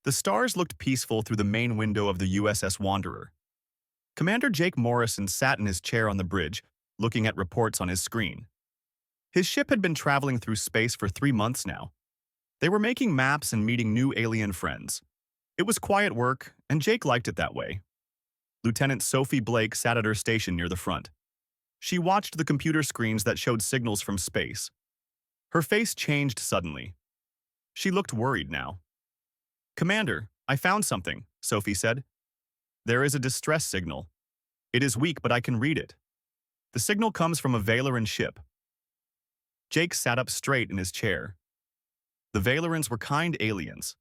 The stars looked peaceful through the main window of the USS Wanderer. Commander Jake Morrison sat in his chair on the bridge, looking at reports on his screen. His ship had been traveling through space for 3 months now. They were making maps and meeting new alien friends. It was quiet work, and Jake liked it that way. Lieutenant Sophie Blake sat at her station near the front. She watched the computer screens that showed signals from space. Her face changed suddenly. She looked worried now. "Commander, I found something," Sophie said. "There is a distress signal. It is weak, but I can read it. The signal comes from a Valoran ship." Jake sat up straight in his chair. The Valorans were kind aliens.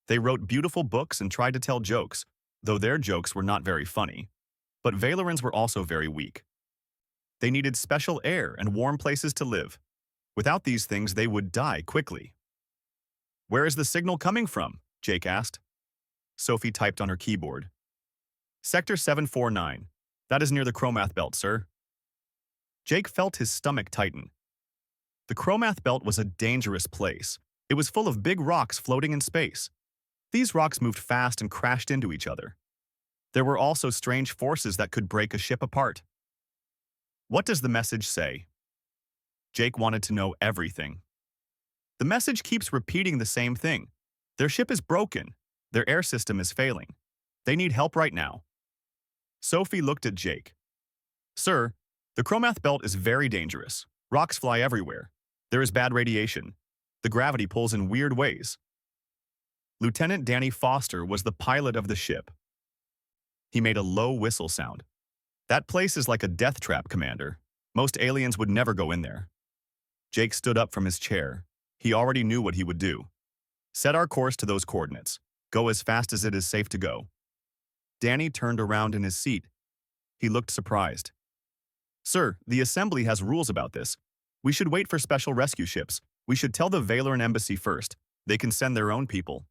They wrote beautiful books and tried to tell jokes, though their jokes were not very funny. But Valorans were also very weak. They needed special air and warm places to live. Without these things, they would die quickly. "Where is the signal coming from?" Jake asked. Sophie typed on her keyboard. "Sector 749. That is near the Chromath Belt, sir." Jake felt his stomach tighten. The Chromath Belt was a dangerous place. It was full of big rocks floating in space. These rocks moved fast and crashed into each other. There were also strange forces that could break a ship apart. "What does the message say?" Jake wanted to know everything. "The message keeps repeating the same thing. Their ship is broken. Their air system is failing. They need help right now." Sophie looked at Jake. "Sir, the Chromath Belt is very dangerous. Rocks fly everywhere. There is bad radiation. The gravity pulls in weird ways." Lieutenant Danny Foster was the pilot of the ship. He made a low whistle sound. "That place is like a death trap, Commander. Most aliens would never go in there." Jake stood up from his chair. He already knew what he would do. "Set our course to those coordinates. Go as fast as it is safe to go." Danny turned around in his seat. He looked surprised. "Sir, the Assembly has rules about this. We should wait for special rescue ships. We should tell the Valoran embassy first. They can send their own people."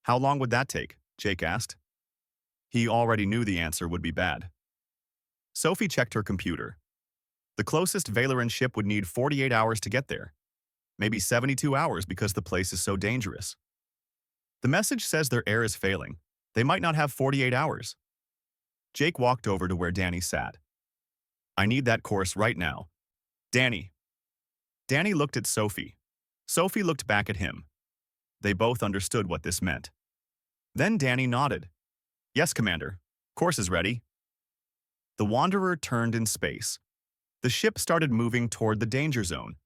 "How long would that take?" Jake asked. He already knew the answer would be bad. Sophie checked her computer. The closest Valoran ship would need 48 hours to get there. Maybe 72 hours because the place is so dangerous. The message says their air is failing. They might not have 48 hours. Jake walked over to where Danny sat. "I need that course right now. Danny." Danny looked at Sophie. Sophie looked back at him. They both understood what this meant. Then Danny nodded. "Yes, Commander. Course is ready." The Wanderer turned in space. The ship started moving toward the danger zone.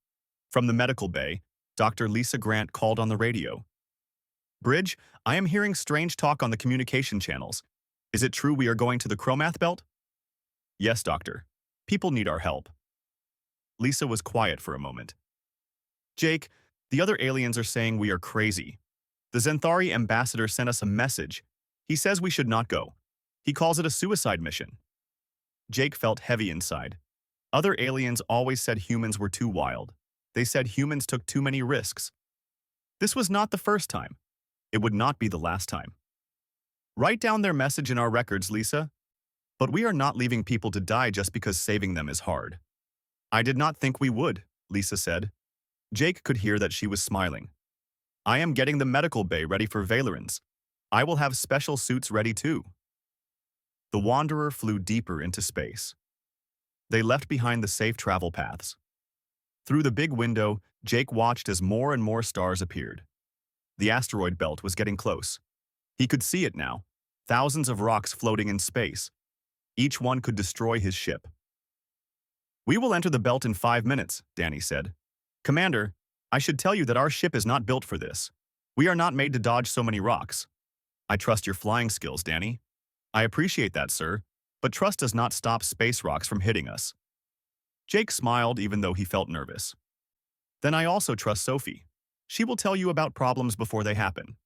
From the medical bay, Dr. Lisa Grant called on the radio. "Bridge, I am hearing strange talk on the communication channels. Is it true we are going to the Chromath Belt?" "Yes, Doctor. People need our help." Lisa was quiet for a moment. "Jake, the other aliens are saying we are crazy. The Zenthari ambassador sent us a message. He says we should not go. He calls it a suicide mission." Jake felt heavy inside. Other aliens always said humans were too wild. They said humans took too many risks. This was not the first time. It would not be the last time. "Write down their message in our records, Lisa. But we are not leaving people to die just because saving them is hard." "I did not think we would," Lisa said. Jake could hear that she was smiling. "I am getting the medical bay ready for Valorans. I will have special suits ready too." The Wanderer flew deeper into space. They left behind the safe travel paths. Through the big window, Jake watched as more and more stars appeared. The asteroid belt was getting close. He could see it now, thousands of rocks floating in space. Each one could destroy his ship. "We will enter the belt in 5 minutes," Danny said. "Commander, I should tell you that our ship is not built for this. We are not made to dodge so many rocks." "I trust your flying skills, Danny." "I appreciate that, sir, but trust does not stop space rocks from hitting us." Jake smiled even though he felt nervous. "Then I also trust Sophie. She will tell you about problems before they happen."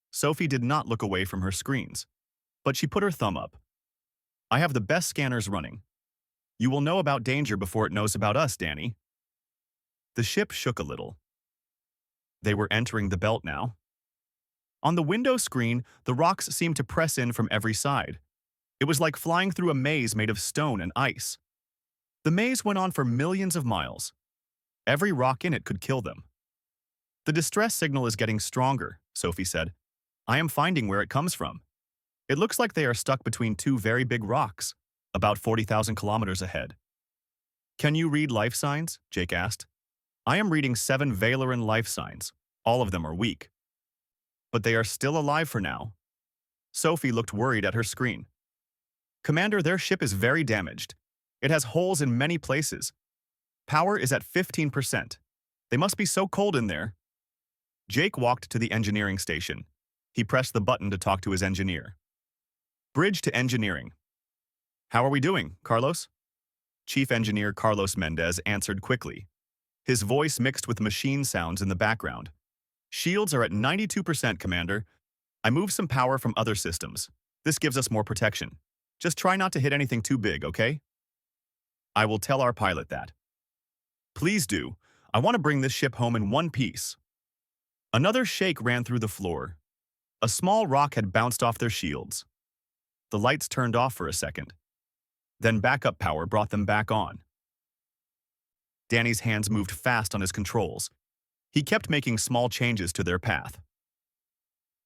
Sophie did not look away from her screens, but she put her thumb up. "I have the best scanners running. You will know about danger before it knows about us, Danny." The ship shook a little. They were entering the belt now. On the window screen, the rocks seemed to press in from every side. It was like flying through a maze made of stone and ice. The maze went on for millions of miles. Every rock in it could kill them. "The distress signal is getting stronger," Sophie said. I am finding where it comes from. It looks like they are stuck between two very big rocks, about 40,000 kilometers ahead. Can you read life signs? Jake asked. I am reading 7 Valeran life signs. All of them are weak. But they are still alive for now. Sophie looked worried at her screen. Commander, their ship is very damaged. It has holes in many places. Power is at 15%. They must be so cold in there. Jake walked to the engineering station. He pressed the button to talk to his engineer. Bridge to engineering. How are we doing, Carlos? Chief Engineer Carlos Mendez answered quickly. His voice mixed with machine sounds in the background. Shields are at 92%, Commander. I moved some power from other systems. This gives us more protection. Just try not to hit anything too big, okay? I will tell our pilot that. Please do. I want to bring this ship home in one piece. Another shake ran through the floor. A small rock had bounced off their shields. The lights turned off for a second. Then backup power brought them back on. Danny's hands moved fast on his controls. He kept making small changes to their path.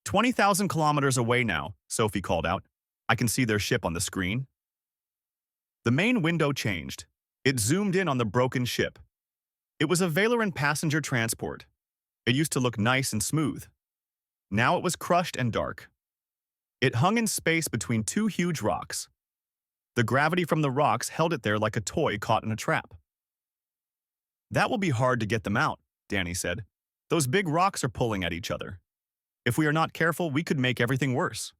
20,000 kilometers away now, Sophie called out. I can see their ship on the screen. The main window changed. It zoomed in on the broken ship. It was a Valeran passenger transport. It used to look nice and smooth. Now it was crushed and dark. It hung in space between two huge rocks. The gravity from the rocks held it there like a toy caught in a trap. That will be hard to get them out, Danny said. Those big rocks are pulling at each other. If we are not careful, we could make everything worse.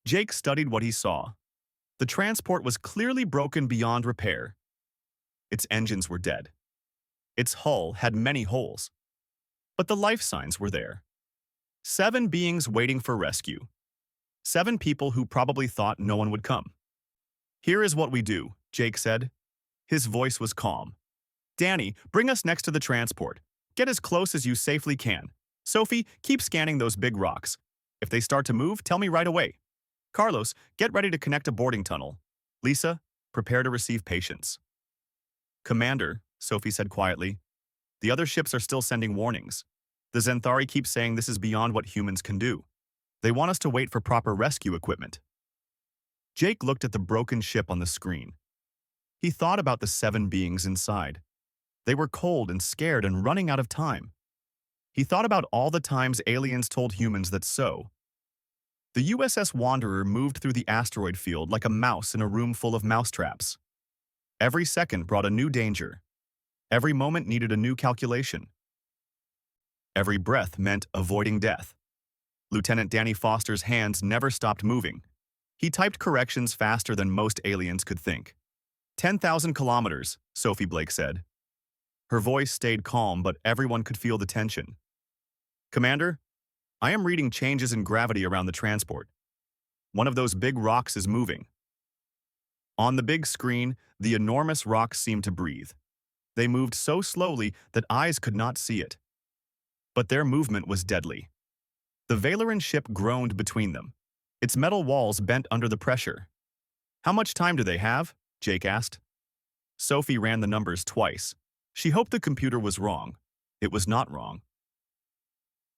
Jake studied what he saw. The transport was clearly broken beyond repair. Its engines were dead. Its hull had many holes. But the life signs were there. 7 beings waiting for rescue. 7 people who probably thought no one would come. Here is what we do, Jake said. His voice was calm. Danny, bring us next to the transport. Get as close as you safely can. Sophie, keep scanning those big rocks. If they start to move, tell me right away. Carlos, get ready to connect a boarding tunnel. Lisa, prepare to receive patients. Commander, Sophie said quietly, the other ships are still sending warnings. The Zenthari keep saying this is beyond what humans can do. They want us to wait for proper rescue equipment. Jake looked at the broken ship on the screen. He thought about the 7 beings inside. They were cold and scared and running out of time. He thought about all the times aliens told humans that so. The USS Wanderer moved through the asteroid field like a mouse in a room full of mousetraps. Every second brought a new danger. Every moment needed a new calculation. Every breath meant avoiding death. Lieutenant Danny Foster's hands never stopped moving. He typed corrections faster than most aliens could think. 10,000 kilometers, Sophie Blake said. Her voice stayed calm, but everyone could feel the tension. Commander, I am reading changes in gravity around the transport. One of those big rocks is moving. On the big screen, the enormous rocks seemed to breathe. They moved so slowly that eyes could not see it. But their movement was deadly. The Valeran ship groaned between them. Its metal walls bent under the pressure. How much time do they have? Jake asked. Sophie ran the numbers twice. She hoped the computer was wrong. It was not wrong.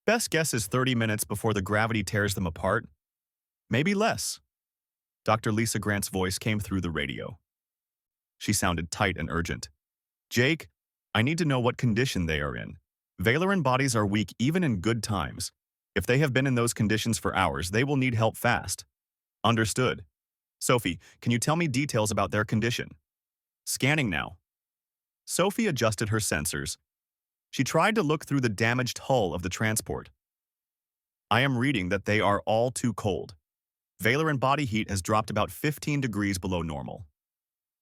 Best guess is 30 minutes before the gravity tears them apart. Maybe less. Dr. Lisa Grant's voice came through the radio. She sounded tight and urgent. Jake, I need to know what condition they are in. Valeran bodies are weak even in good times. If they have been in those conditions for hours, they will need help fast. Understood. Sophie, can you tell me details about their condition? Scanning now. Sophie adjusted her sensors. She tried to look through the damaged hull of the transport. I am reading that they are all too cold. Valeran body heat has dropped about 15 degrees below normal.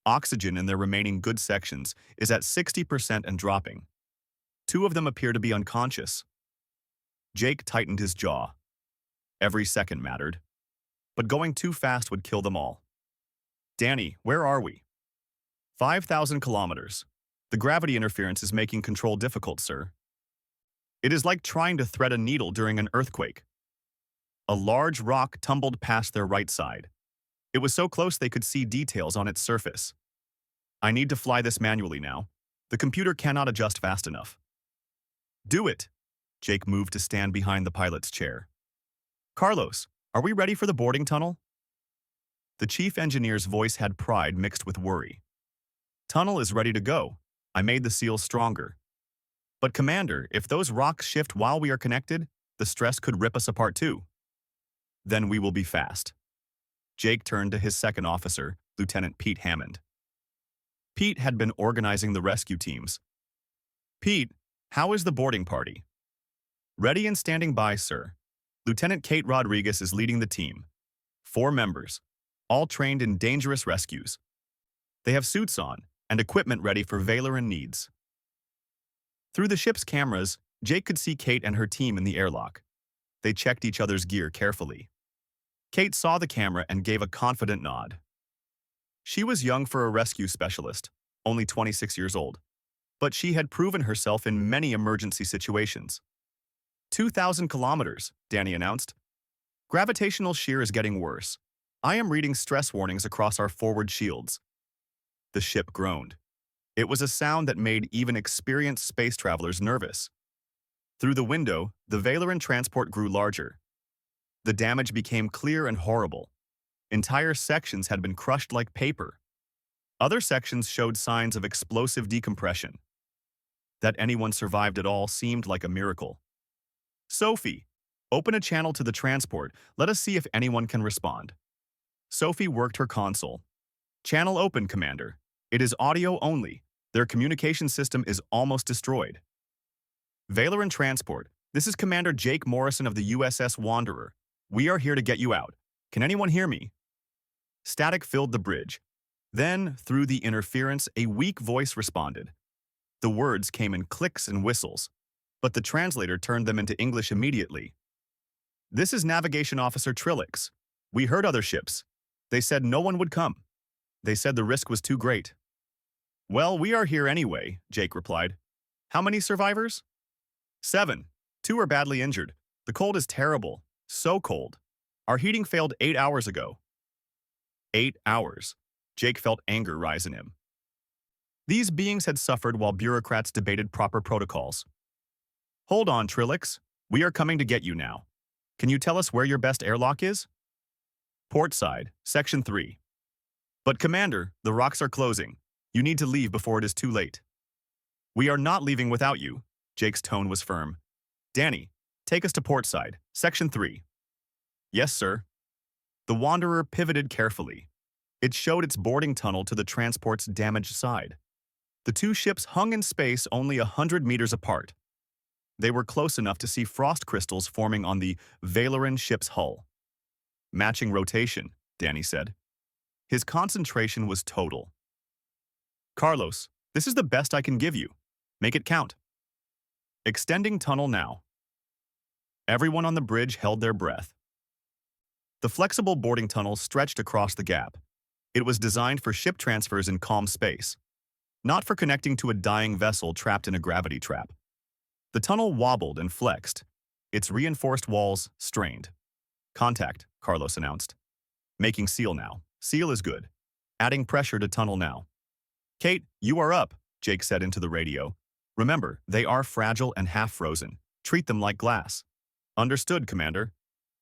Oxygen in their remaining good sections is at 60% and dropping. 2 of them appear to be unconscious. Jake tightened his jaw. Every second mattered. But going too fast would kill them all. Danny, where are we? 5,000 kilometers. The gravity interference is making control difficult, sir. It is like trying to thread a needle during an earthquake. A large rock tumbled past their right side. It was so close they could see details on its surface. I need to fly this manually now. The computer cannot adjust fast enough. Do it! Jake moved to stand behind the pilot's chair. Carlos, are we ready for the boarding tunnel? The chief engineer's voice had pride mixed with worry. Tunnel is ready to go. I made the seals stronger. But Commander, if those rocks shift while we are connected, the stress could rip us apart too. Then we will be fast. Jake turned to his second officer, Lieutenant Pete Hammond. Pete had been organizing the rescue teams. Pete, how is the boarding party? Ready and standing by, sir. Lieutenant Kate Rodriguez is leading the team. 4 members, all trained in dangerous rescues. They have suits on and equipment ready for Valoran needs. Through the ship's cameras, Jake could see Kate and her team in the airlock. They checked each other's gear carefully. Kate saw the camera and gave a confident nod. She was young for a rescue specialist, only 26 years old, but she had proven herself in many emergency situations. 2,000 kilometers, Danny announced. Gravitational shear is getting worse. I am reading stress warnings across our forward shields. The ship groaned. It was a sound that made even experienced space travelers nervous. Through the window, the Valoran transport grew larger. The damage became clear and horrible. Entire sections had been crushed like paper. Other sections showed signs of explosive decompression. That anyone survived at all seemed like a miracle. Sophie, open a channel to the transport. Let us see if anyone can respond. Sophie worked her console. Channel open, Commander. It is audio only. Their communication system is almost destroyed. Valoran Transport, this is Commander Jake Morrison of the USS Wanderer. We are here to get you out. Can anyone hear me? Static filled the bridge. Then, through the interference, a weak voice responded. The words came in clicks and whistles, but the translator turned them into English immediately. This is Navigation Officer Trillix. We heard other ships. They said no one would come. They said the risk was too great. Well, we are here anyway, Jake replied. How many survivors? 7. 2 are badly injured. The cold is terrible. So cold. Our heating failed 8 hours ago. 8 hours. Jake felt anger rise in him. These beings had suffered while bureaucrats debated proper protocols. Hold on, Trillix. We are coming to get you now. Can you tell us where your best airlock is? Port side, Section 3. But Commander, the rocks are closing. You need to leave before it is too late. We are not leaving without you. Jake's tone was firm. Danny, take us to port side, Section 3. Yes, sir. The Wanderer pivoted carefully. It showed its boarding tunnel to the transport's damaged side. The 2 ships hung in space only 100 meters apart. They were close enough to see frost crystals forming on the Valoran ship's hull. Matching rotation, Danny said. His concentration was total. Carlos, this is the best I can give you. Make it count. Extending tunnel now. Everyone on the bridge held their breath. The flexible boarding tunnel stretched across the gap. It was designed for ship transfers in calm space, not for connecting to a dying vessel trapped in a gravity trap. The tunnel wobbled and flexed, its reinforced walls strained. Contact, Carlos announced. Making seal now. Seal is good. Adding pressure to tunnel now. Kate, you are up, Jake said into the radio. Remember, they are fragile and half-frozen. Treat them like glass. Understood, Commander.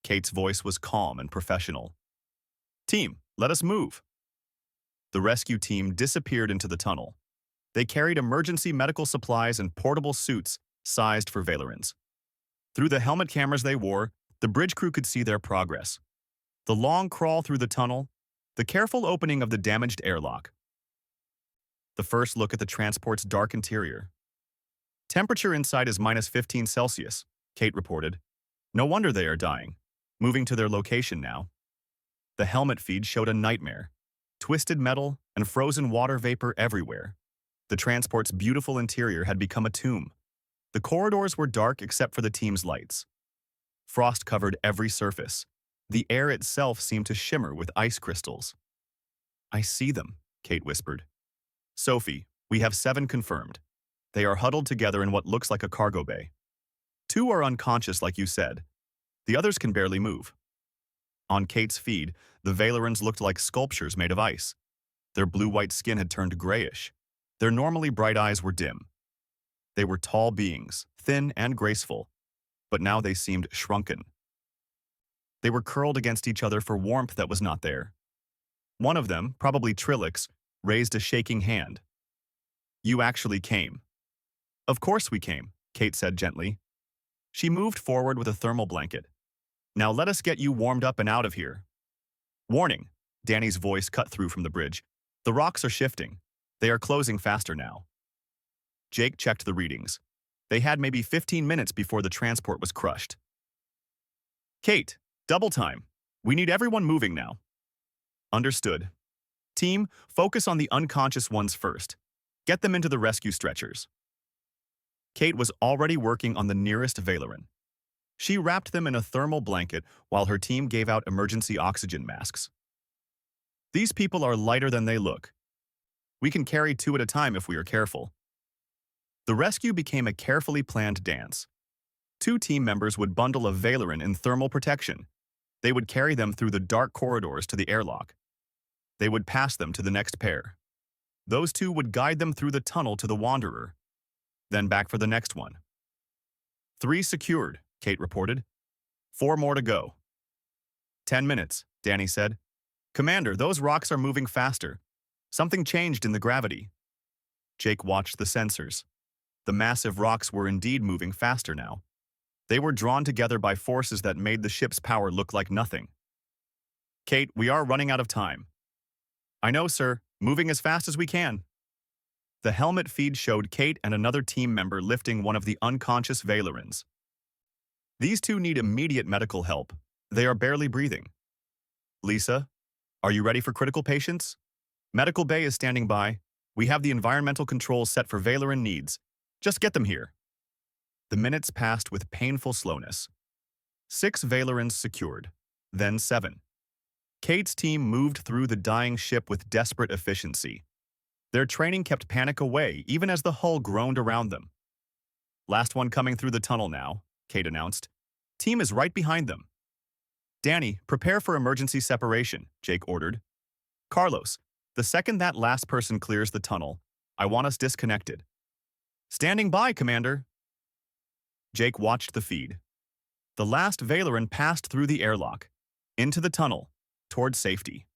Kate's voice was calm and professional. Team, let us move. The rescue team disappeared into the tunnel. They carried emergency medical supplies and portable suits sized for Valorans. Through the helmet cameras they wore, the bridge crew could see their progress. The long crawl through the tunnel, the careful opening of the damaged airlock. The first look at the transport's dark interior. Temperature inside is minus 15 Celsius, Kate reported. No wonder they are dying. Moving to their location now. The helmet feed showed a nightmare. Twisted metal and frozen water vapor everywhere. The transport's beautiful interior had become a tomb. The corridors were dark except for the team's lights. Frost covered every surface. The air itself seemed to shimmer with ice crystals. I see them, Kate whispered. Sophie, we have 7 confirmed. They are huddled together in what looks like a cargo bay. 2 are unconscious, like you said. The others can barely move. On Kate's feed, the Valorans looked like sculptures made of ice. Their blue-white skin had turned grayish. Their normally bright eyes were dim. They were tall beings, thin and graceful, but now they seemed shrunken. They were curled against each other for warmth that was not there. One of them, probably Trilix, raised a shaking hand. "You actually came." "Of course we came," Kate said gently. She moved forward with a thermal blanket. "Now let us get you warmed up and out of here." "Warning," Danny's voice cut through from the bridge. "The rocks are shifting. They are closing faster now." Jake checked the readings. They had maybe 15 minutes before the transport was crushed. "Kate, double time. We need everyone moving now." "Understood. Team, focus on the unconscious ones first. Get them into the rescue stretchers." Kate was already working on the nearest Valeran. She wrapped them in a thermal blanket while her team gave out emergency oxygen masks. "These people are lighter than they look. We can carry 2 at a time if we are careful." The rescue became a carefully planned dance. 2 team members would bundle a Valeran in thermal protection. They would carry them through the dark corridors to the airlock. They would pass them to the next pair. Those 2 would guide them through the tunnel to the Wanderer, then back for the next one. 3 secured, Kate reported. 4 more to go. 10 minutes, Danny said. "Commander, those rocks are moving faster. Something changed in the gravity." Jake watched the sensors. The massive rocks were indeed moving faster now. They were drawn together by forces that made the ship's power look like nothing. "Kate, we are running out of time." "I know, sir. Moving as fast as we can." The helmet feed showed Kate and another team member lifting one of the unconscious Valerans. "These 2 need immediate medical help. They are barely breathing." "Lisa, are you ready for critical patients? Medical Bay is standing by. We have the environmental controls set for Valeran needs. Just get them here." The minutes passed with painful slowness. 6 Valerans secured, then 7. Kate's team moved through the dying ship with desperate efficiency. Their training kept panic away even as the hull groaned around them. "Last one coming through the tunnel now," Kate announced. "Team is right behind them." "Danny, prepare for emergency separation," Jake ordered. "Carlos, the second that last person clears the tunnel, I want us disconnected." "Standing by, Commander." Jake watched the feed. The last Valeran passed through the airlock, into the tunnel, toward safety.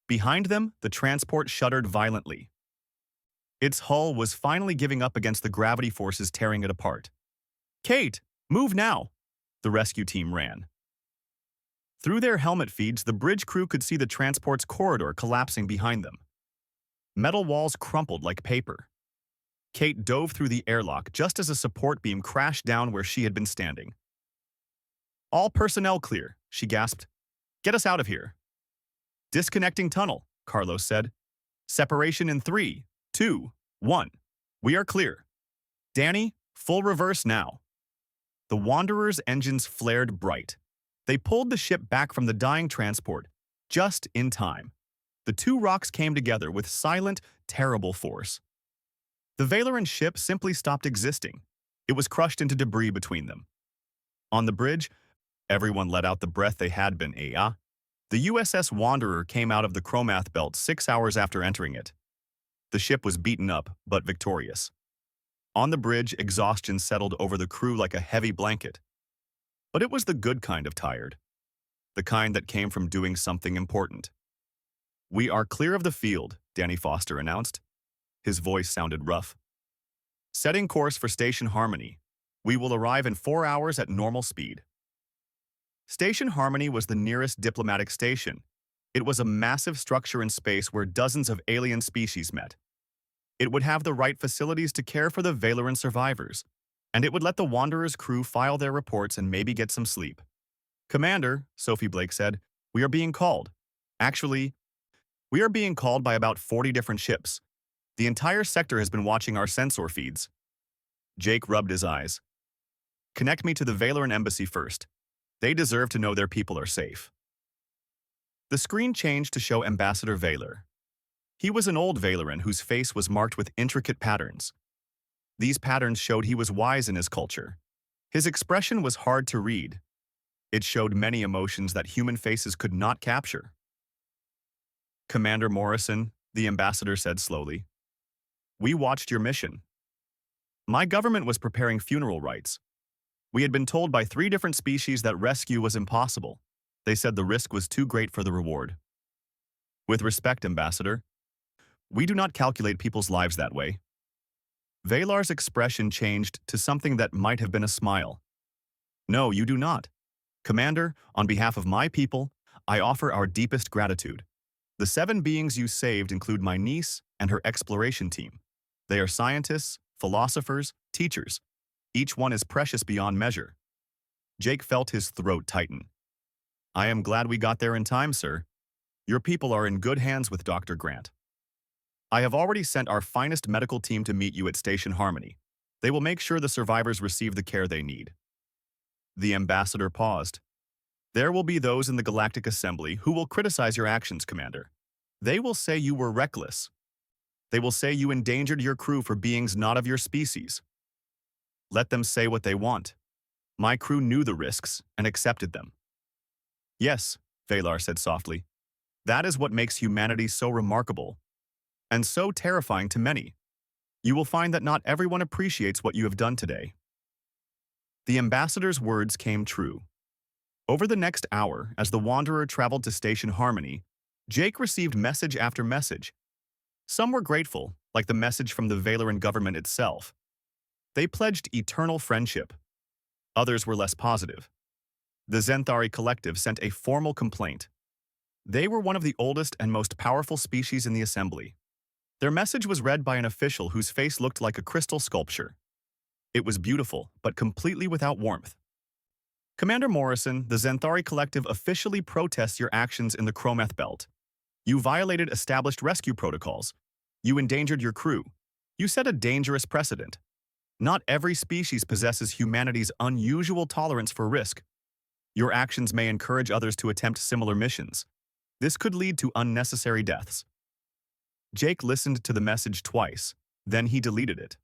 Behind them, the transport shuddered violently. Its hull was finally giving up against the gravity forces tearing it apart. "Kate, move now!" The rescue team ran. Through their helmet feeds, the bridge crew could see the transport's corridor collapsing behind them. Metal walls crumpled like paper. Kate dove through the airlock just as a support beam crashed down where she had been standing. "All personnel clear," she gasped. "Get us out of here." "Disconnecting tunnel," Carlos said. "Separation in 3, 2, 1. We are clear." "Danny, full reverse now." The Wanderer's engines flared bright. They pulled the ship back from the dying transport, just in time. The 2 rocks came together with silent, terrible force. The Valeran ship simply stopped existing. It was crushed into debris between them. On the bridge, everyone let out the breath they had been. The USS Wanderer came out of the Chromath Belt 6 hours after entering it. The ship was beaten up, but victorious. On the bridge, exhaustion settled over the crew like a heavy blanket. But it was the good kind of tired. The kind that came from doing something important. "We are clear of the field," Danny Foster announced. His voice sounded rough. "Setting course for Station Harmony. We will arrive in 4 hours at normal speed." Station Harmony was the nearest diplomatic station. It was a massive structure in space where dozens of alien species met. It would have the right facilities to care for the Valeran survivors, and it would let the Wanderer's crew file their reports and maybe get some sleep. "Commander," Sophie Blake said, "we are being called. Actually, we are being called by about 40 different ships. The entire sector has been watching our sensor feeds." Jake rubbed his eyes. "Connect me to the Valeran embassy first. They deserve to know their people are safe." The screen changed to show Ambassador Valer. He was an old Valeran whose face was marked with intricate patterns. These patterns showed he was wise in his culture. His expression was hard to read. It showed many emotions that human faces could not capture. "Commander Morrison," the ambassador said slowly, "we watched your mission. My government was preparing funeral rites. We had been told by 3 different species that rescue was impossible. They said the risk was too great for the reward. With respect, Ambassador, we do not calculate people's lives that way. Valar's expression changed to something that might have been a smile. No, you do not. Commander, on behalf of my people, I offer our deepest gratitude. The 7 beings you saved include my niece and her exploration team. They are scientists, philosophers, teachers. Each one is precious beyond measure. Jake felt his throat tighten. I am glad we got there in time, sir. Your people are in good hands with Dr. Grant. I have already sent our finest medical team to meet you at Station Harmony. They will make sure the survivors receive the care they need. The ambassador paused. There will be those in the Galactic Assembly who will criticize your actions, Commander. They will say you were reckless. They will say you endangered your crew for beings not of your species. Let them say what they want. My crew knew the risks and accepted them. Yes, Valar said softly. That is what makes humanity so remarkable and so terrifying to many. You will find that not everyone appreciates what you have done today. The ambassador's words came true. Over the next hour, as the Wanderer traveled to Station Harmony, Jake received message after message. Some were grateful, like the message from the Valeran government itself. They pledged eternal friendship. Others were less positive. The Zenthari Collective sent a formal complaint. They were one of the oldest and most powerful species in the Assembly. Their message was read by an official whose face looked like a crystal sculpture. It was beautiful, but completely without warmth. Commander Morrison, the Zenthari Collective officially protests your actions in the Chrometh Belt. You violated established rescue protocols. You endangered your crew. You set a dangerous precedent. Not every species possesses humanity's unusual tolerance for risk. Your actions may encourage others to attempt similar missions. This could lead to unnecessary deaths. Jake listened to the message twice, then he deleted it.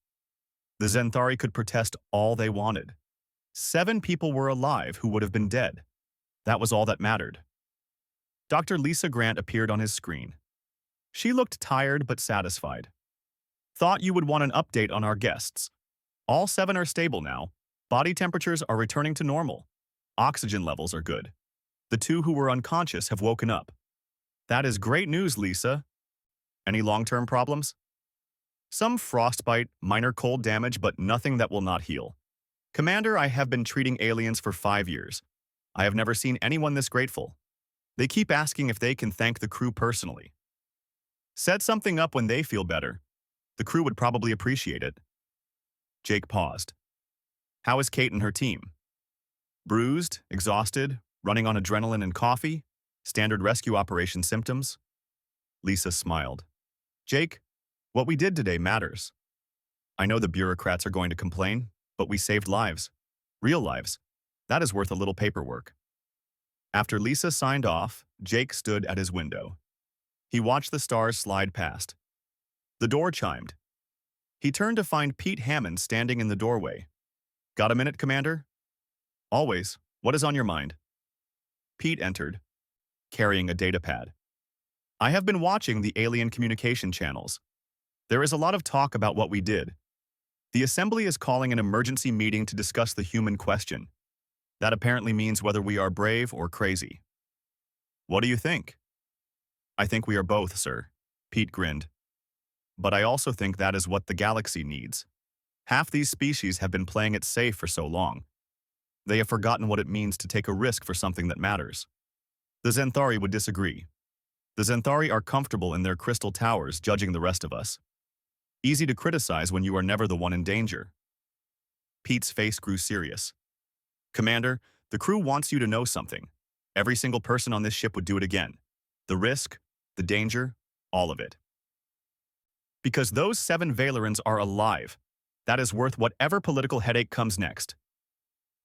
The Zenthari could protest all they wanted. 7 people were alive who would have been dead. That was all that mattered. Dr. Lisa Grant appeared on his screen. She looked tired but satisfied. Thought you would want an update on our guests. All 7 are stable now. Body temperatures are returning to normal. Oxygen levels are good. The 2 who were unconscious have woken up. That is great news, Lisa. Any long-term problems? Some frostbite, minor cold damage, but nothing that will not heal. Commander, I have been treating aliens for 5 years. I have never seen anyone this grateful. They keep asking if they can thank the crew personally. Set something up when they feel better. The crew would probably appreciate it. Jake paused. How is Kate and her team? Bruised, exhausted, running on adrenaline and coffee? Standard rescue operation symptoms? Lisa smiled. Jake, what we did today matters. I know the bureaucrats are going to complain, but we saved lives. Real lives. That is worth a little paperwork. After Lisa signed off, Jake stood at his window. He watched the stars slide past. The door chimed. He turned to find Pete Hammond standing in the doorway. Got a minute, Commander? Always. What is on your mind? Pete entered, carrying a datapad. I have been watching the alien communication channels. There is a lot of talk about what we did. The Assembly is calling an emergency meeting to discuss the human question. That apparently means whether we are brave or crazy. What do you think? I think we are both, sir. Pete grinned. But I also think that is what the galaxy needs. Half these species have been playing it safe for so long. They have forgotten what it means to take a risk for something that matters. The Zenthari would disagree. The Zenthari are comfortable in their crystal towers judging the rest of us. Easy to criticize when you are never the one in danger. Pete's face grew serious. Commander, the crew wants you to know something. Every single person on this ship would do it again. The risk, the danger, all of it. Because those 7 Valerans are alive. That is worth whatever political headache comes next.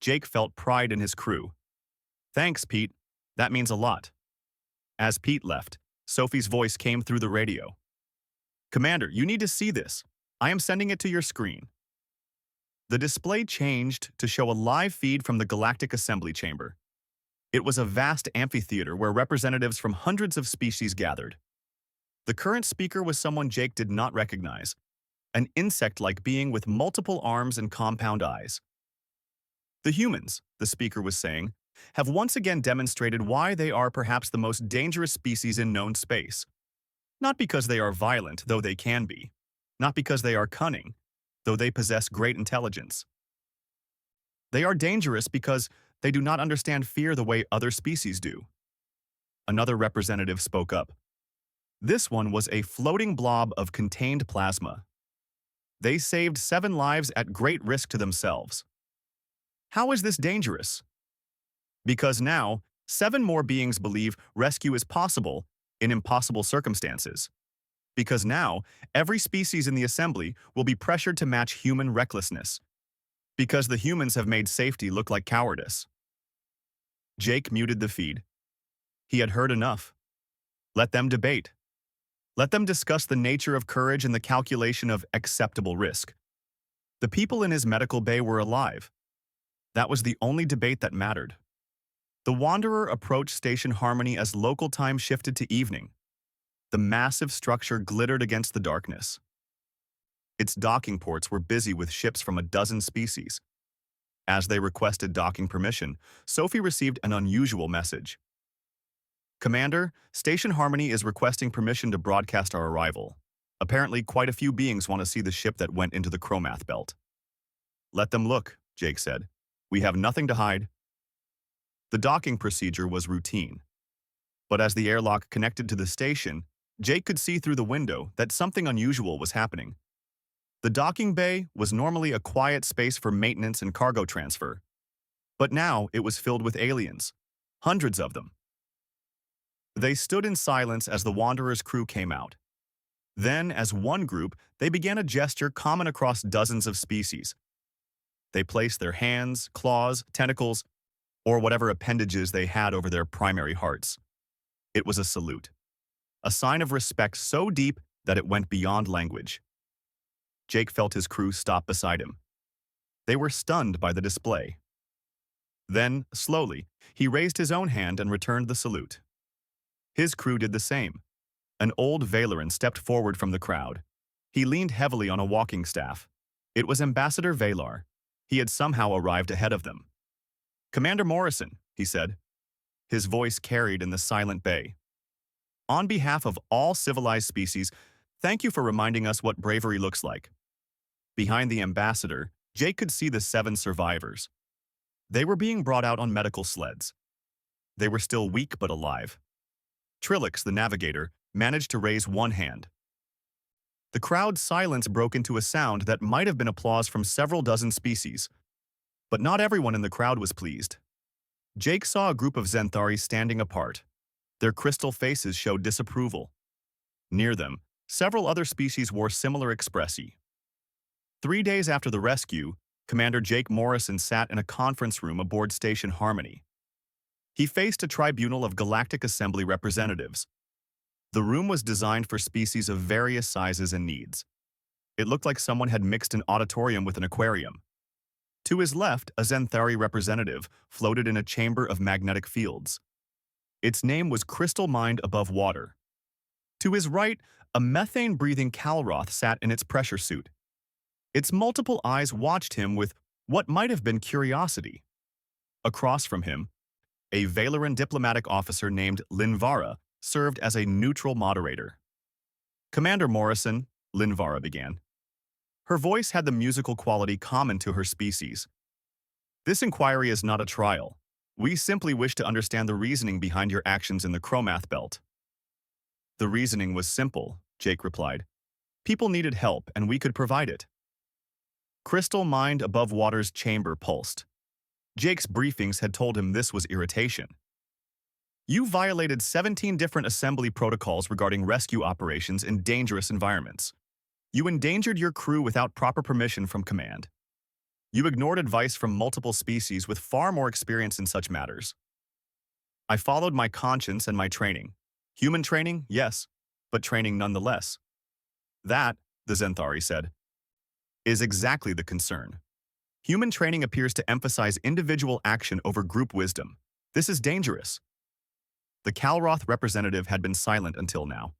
Jake felt pride in his crew. Thanks, Pete. That means a lot. As Pete left, Sophie's voice came through the radio. Commander, you need to see this. I am sending it to your screen. The display changed to show a live feed from the Galactic Assembly Chamber. It was a vast amphitheater where representatives from hundreds of species gathered. The current speaker was someone Jake did not recognize, an insect-like being with multiple arms and compound eyes. The humans, the speaker was saying, have once again demonstrated why they are perhaps the most dangerous species in known space. Not because they are violent, though they can be. Not because they are cunning, though they possess great intelligence. They are dangerous because they do not understand fear the way other species do. Another representative spoke up. This one was a floating blob of contained plasma. They saved 7 lives at great risk to themselves. How is this dangerous? Because now, 7 more beings believe rescue is possible in impossible circumstances. Because now, every species in the assembly will be pressured to match human recklessness. Because the humans have made safety look like cowardice. Jake muted the feed. He had heard enough. Let them debate. Let them discuss the nature of courage and the calculation of acceptable risk. The people in his medical bay were alive. That was the only debate that mattered. The Wanderer approached Station Harmony as local time shifted to evening. The massive structure glittered against the darkness. Its docking ports were busy with ships from a dozen species. As they requested docking permission, Sophie received an unusual message. Commander, Station Harmony is requesting permission to broadcast our arrival. Apparently, quite a few beings want to see the ship that went into the Chromath Belt. Let them look, Jake said. We have nothing to hide. The docking procedure was routine. But as the airlock connected to the station, Jake could see through the window that something unusual was happening. The docking bay was normally a quiet space for maintenance and cargo transfer. But now it was filled with aliens. Hundreds of them. They stood in silence as the Wanderer's crew came out. Then, as one group, they began a gesture common across dozens of species. They placed their hands, claws, tentacles, or whatever appendages they had over their primary hearts. It was a salute. A sign of respect so deep that it went beyond language. Jake felt his crew stop beside him. They were stunned by the display. Then, slowly, he raised his own hand and returned the salute. His crew did the same. An old Valeran stepped forward from the crowd. He leaned heavily on a walking staff. It was Ambassador Valar. He had somehow arrived ahead of them. Commander Morrison, he said. His voice carried in the silent bay. On behalf of all civilized species, thank you for reminding us what bravery looks like. Behind the ambassador, Jake could see the 7 survivors. They were being brought out on medical sleds. They were still weak but alive. Trilix, the navigator, managed to raise one hand. The crowd's silence broke into a sound that might have been applause from several dozen species. But not everyone in the crowd was pleased. Jake saw a group of Zenthari standing apart. Their crystal faces showed disapproval. Near them, several other species wore similar expressi. 3 days after the rescue, Commander Jake Morrison sat in a conference room aboard Station Harmony. He faced a tribunal of Galactic Assembly representatives. The room was designed for species of various sizes and needs. It looked like someone had mixed an auditorium with an aquarium. To his left, a Zenthari representative floated in a chamber of magnetic fields. Its name was Crystal Mind Above Water. To his right, a methane-breathing Calroth sat in its pressure suit. Its multiple eyes watched him with what might have been curiosity. Across from him, a Valeran diplomatic officer named Linvara served as a neutral moderator. Commander Morrison, Linvara began. Her voice had the musical quality common to her species. This inquiry is not a trial. We simply wish to understand the reasoning behind your actions in the Chromath Belt. The reasoning was simple, Jake replied. People needed help, and we could provide it. Crystal Mind Above Water's chamber pulsed. Jake's briefings had told him this was irritation. You violated 17 different assembly protocols regarding rescue operations in dangerous environments. You endangered your crew without proper permission from command. You ignored advice from multiple species with far more experience in such matters. I followed my conscience and my training. Human training, yes, but training nonetheless. That, the Zenthari said, is exactly the concern. Human training appears to emphasize individual action over group wisdom. This is dangerous. The Calroth representative had been silent until now.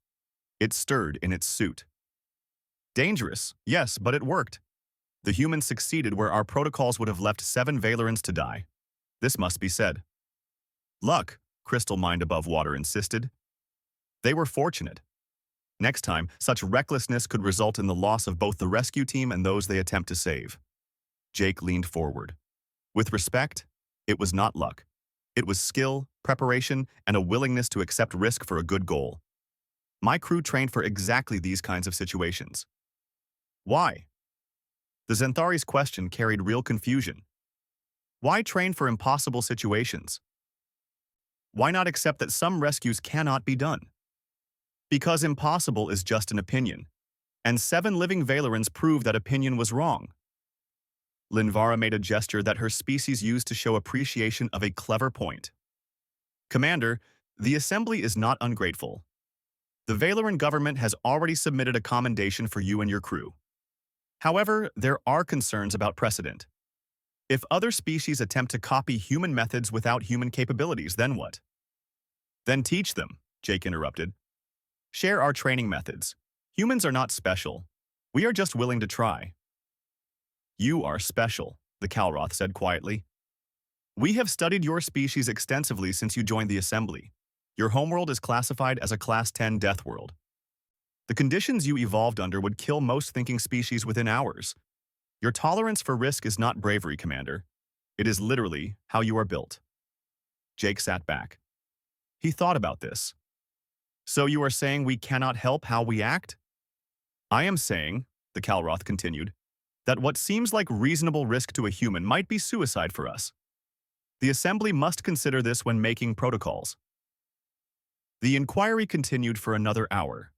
It stirred in its suit. Dangerous, yes, but it worked. The humans succeeded where our protocols would have left 7 Valerans to die. This must be said. Luck, Crystal Mind Above Water insisted. They were fortunate. Next time, such recklessness could result in the loss of both the rescue team and those they attempt to save. Jake leaned forward. With respect, it was not luck. It was skill, preparation, and a willingness to accept risk for a good goal. My crew trained for exactly these kinds of situations. Why? The Xanthari's question carried real confusion. Why train for impossible situations? Why not accept that some rescues cannot be done? Because impossible is just an opinion, and 7 living Valerans proved that opinion was wrong. Linvara made a gesture that her species used to show appreciation of a clever point. Commander, the Assembly is not ungrateful. The Valeran government has already submitted a commendation for you and your crew. However, there are concerns about precedent. If other species attempt to copy human methods without human capabilities, then what? Then teach them, Jake interrupted. Share our training methods. Humans are not special. We are just willing to try. You are special, the Kalroth said quietly. We have studied your species extensively since you joined the Assembly. Your homeworld is classified as a Class 10 death world. The conditions you evolved under would kill most thinking species within hours. Your tolerance for risk is not bravery, Commander. It is literally how you are built. Jake sat back. He thought about this. So you are saying we cannot help how we act? I am saying, the Kalroth continued, that what seems like reasonable risk to a human might be suicide for us. The Assembly must consider this when making protocols. The inquiry continued for another hour.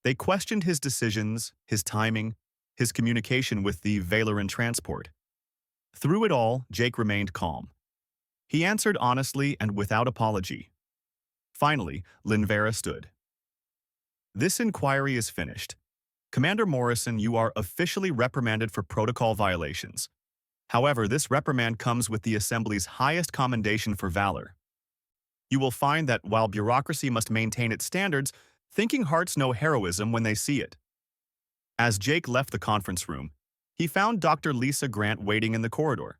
They questioned his decisions, his timing, his communication with the Valeran transport. Through it all, Jake remained calm. He answered honestly and without apology. Finally, Linvara stood. This inquiry is finished. Commander Morrison, you are officially reprimanded for protocol violations. However, this reprimand comes with the Assembly's highest commendation for valor. You will find that while bureaucracy must maintain its standards, thinking hearts know heroism when they see it. As Jake left the conference room, he found Dr. Lisa Grant waiting in the corridor.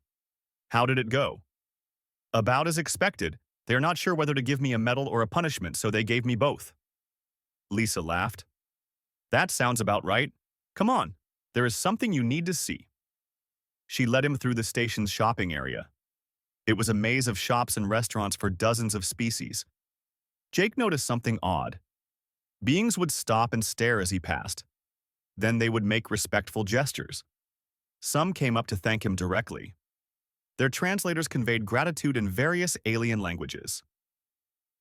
How did it go? About as expected. They're not sure whether to give me a medal or a punishment, so they gave me both. Lisa laughed. That sounds about right. Come on, there is something you need to see. She led him through the station's shopping area. It was a maze of shops and restaurants for dozens of species. Jake noticed something odd. Beings would stop and stare as he passed. Then they would make respectful gestures. Some came up to thank him directly. Their translators conveyed gratitude in various alien languages.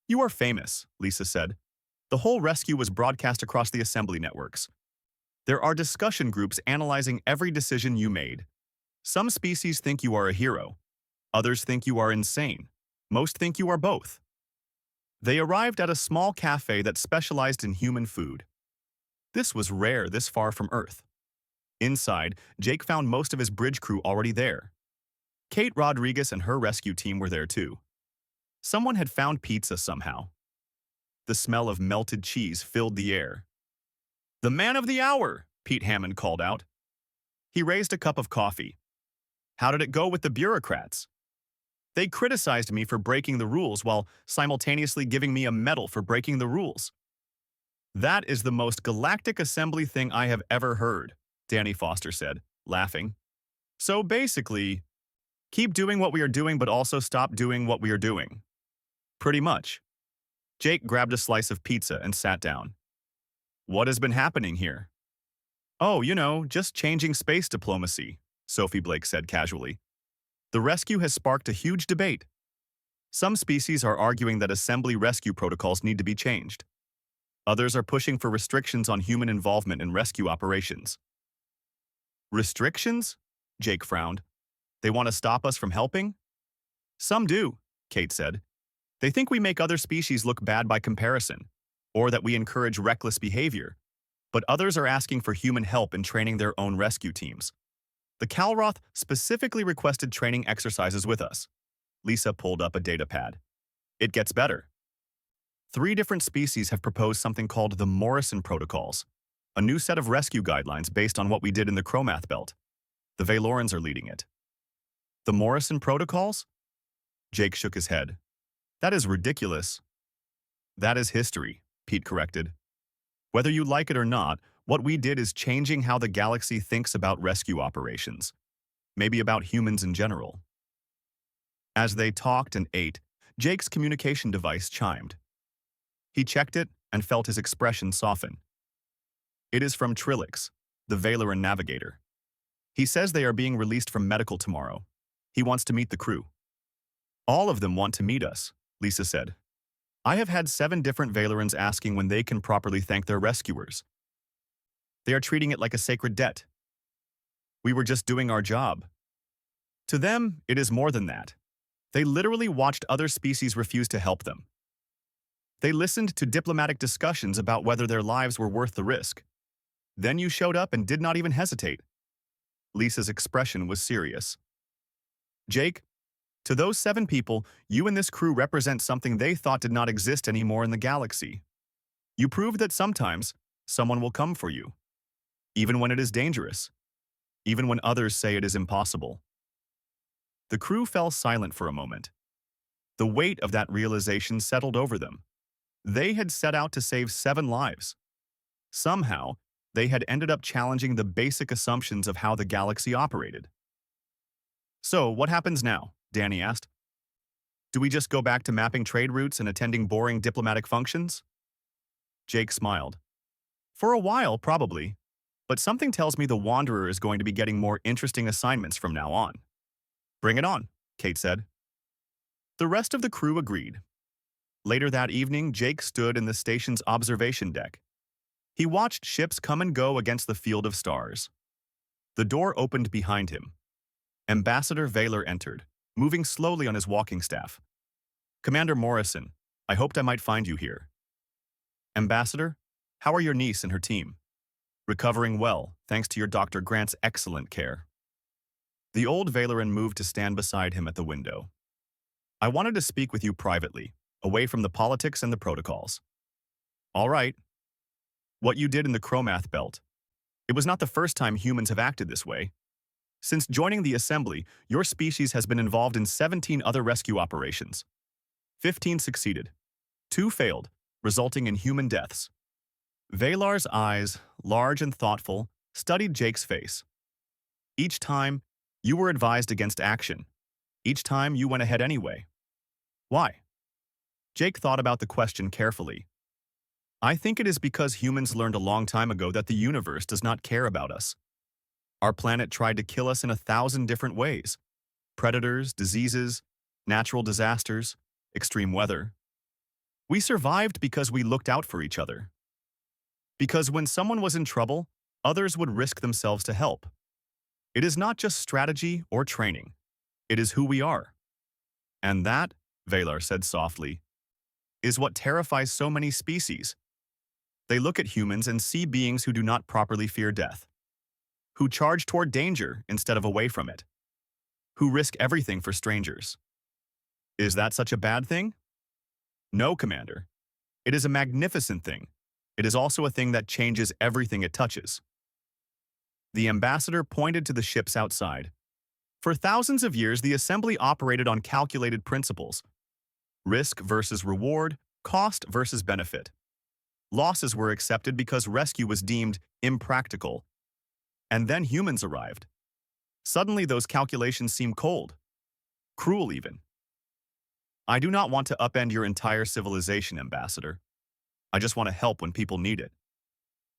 You are famous, Lisa said. The whole rescue was broadcast across the Assembly networks. There are discussion groups analyzing every decision you made. Some species think you are a hero. Others think you are insane. Most think you are both. They arrived at a small cafe that specialized in human food. This was rare this far from Earth. Inside, Jake found most of his bridge crew already there. Kate Rodriguez and her rescue team were there too. Someone had found pizza somehow. The smell of melted cheese filled the air. The man of the hour, Pete Hammond called out. He raised a cup of coffee. How did it go with the bureaucrats? They criticized me for breaking the rules while simultaneously giving me a medal for breaking the rules. That is the most Galactic Assembly thing I have ever heard, Danny Foster said, laughing. So basically, keep doing what we are doing but also stop doing what we are doing. Pretty much. Jake grabbed a slice of pizza and sat down. What has been happening here? Oh, just changing space diplomacy, Sophie Blake said casually. The rescue has sparked a huge debate. Some species are arguing that Assembly rescue protocols need to be changed. Others are pushing for restrictions on human involvement in rescue operations. Restrictions? Jake frowned. They want to stop us from helping? Some do, Kate said. They think we make other species look bad by comparison, or that we encourage reckless behavior. But others are asking for human help in training their own rescue teams. The Kalroth specifically requested training exercises with us. Lisa pulled up a data pad. It gets better. 3 different species have proposed something called the Morrison Protocols, a new set of rescue guidelines based on what we did in the Chromath Belt. The Valorans are leading it. The Morrison Protocols? Jake shook his head. That is ridiculous. That is history, Pete corrected. Whether you like it or not, what we did is changing how the galaxy thinks about rescue operations, maybe about humans in general. As they talked and ate, Jake's communication device chimed. He checked it and felt his expression soften. It is from Trilix, the Valeran navigator. He says they are being released from medical tomorrow. He wants to meet the crew. All of them want to meet us, Lisa said. I have had 7 different Valerans asking when they can properly thank their rescuers. They are treating it like a sacred debt. We were just doing our job. To them, it is more than that. They literally watched other species refuse to help them. They listened to diplomatic discussions about whether their lives were worth the risk. Then you showed up and did not even hesitate. Lisa's expression was serious. Jake, to those 7 people, you and this crew represent something they thought did not exist anymore in the galaxy. You proved that sometimes someone will come for you, even when it is dangerous, even when others say it is impossible. The crew fell silent for a moment. The weight of that realization settled over them. They had set out to save 7 lives. Somehow, they had ended up challenging the basic assumptions of how the galaxy operated. So, what happens now? Danny asked. Do we just go back to mapping trade routes and attending boring diplomatic functions? Jake smiled. For a while, probably. But something tells me the Wanderer is going to be getting more interesting assignments from now on. Bring it on, Kate said. The rest of the crew agreed. Later that evening, Jake stood in the station's observation deck. He watched ships come and go against the field of stars. The door opened behind him. Ambassador Vaylor entered, moving slowly on his walking staff. Commander Morrison, I hoped I might find you here. Ambassador, how are your niece and her team? Recovering well, thanks to your Dr. Grant's excellent care. The old Valeran moved to stand beside him at the window. I wanted to speak with you privately, away from the politics and the protocols. All right. What you did in the Chromath Belt. It was not the first time humans have acted this way. Since joining the Assembly, your species has been involved in 17 other rescue operations. 15 succeeded. 2 failed, resulting in human deaths. Valar's eyes, large and thoughtful, studied Jake's face. Each time, you were advised against action. Each time, you went ahead anyway. Why? Jake thought about the question carefully. I think it is because humans learned a long time ago that the universe does not care about us. Our planet tried to kill us in 1,000 different ways. Predators, diseases, natural disasters, extreme weather. We survived because we looked out for each other. Because when someone was in trouble, others would risk themselves to help. It is not just strategy or training. It is who we are. And that, Valar said softly, is what terrifies so many species. They look at humans and see beings who do not properly fear death, who charge toward danger instead of away from it, who risk everything for strangers. Is that such a bad thing? No, Commander. It is a magnificent thing. It is also a thing that changes everything it touches. The ambassador pointed to the ships outside. For thousands of years, the Assembly operated on calculated principles. Risk versus reward, cost versus benefit. Losses were accepted because rescue was deemed impractical. And then humans arrived. Suddenly, those calculations seem cold. Cruel, even. I do not want to upend your entire civilization, Ambassador. I just want to help when people need it.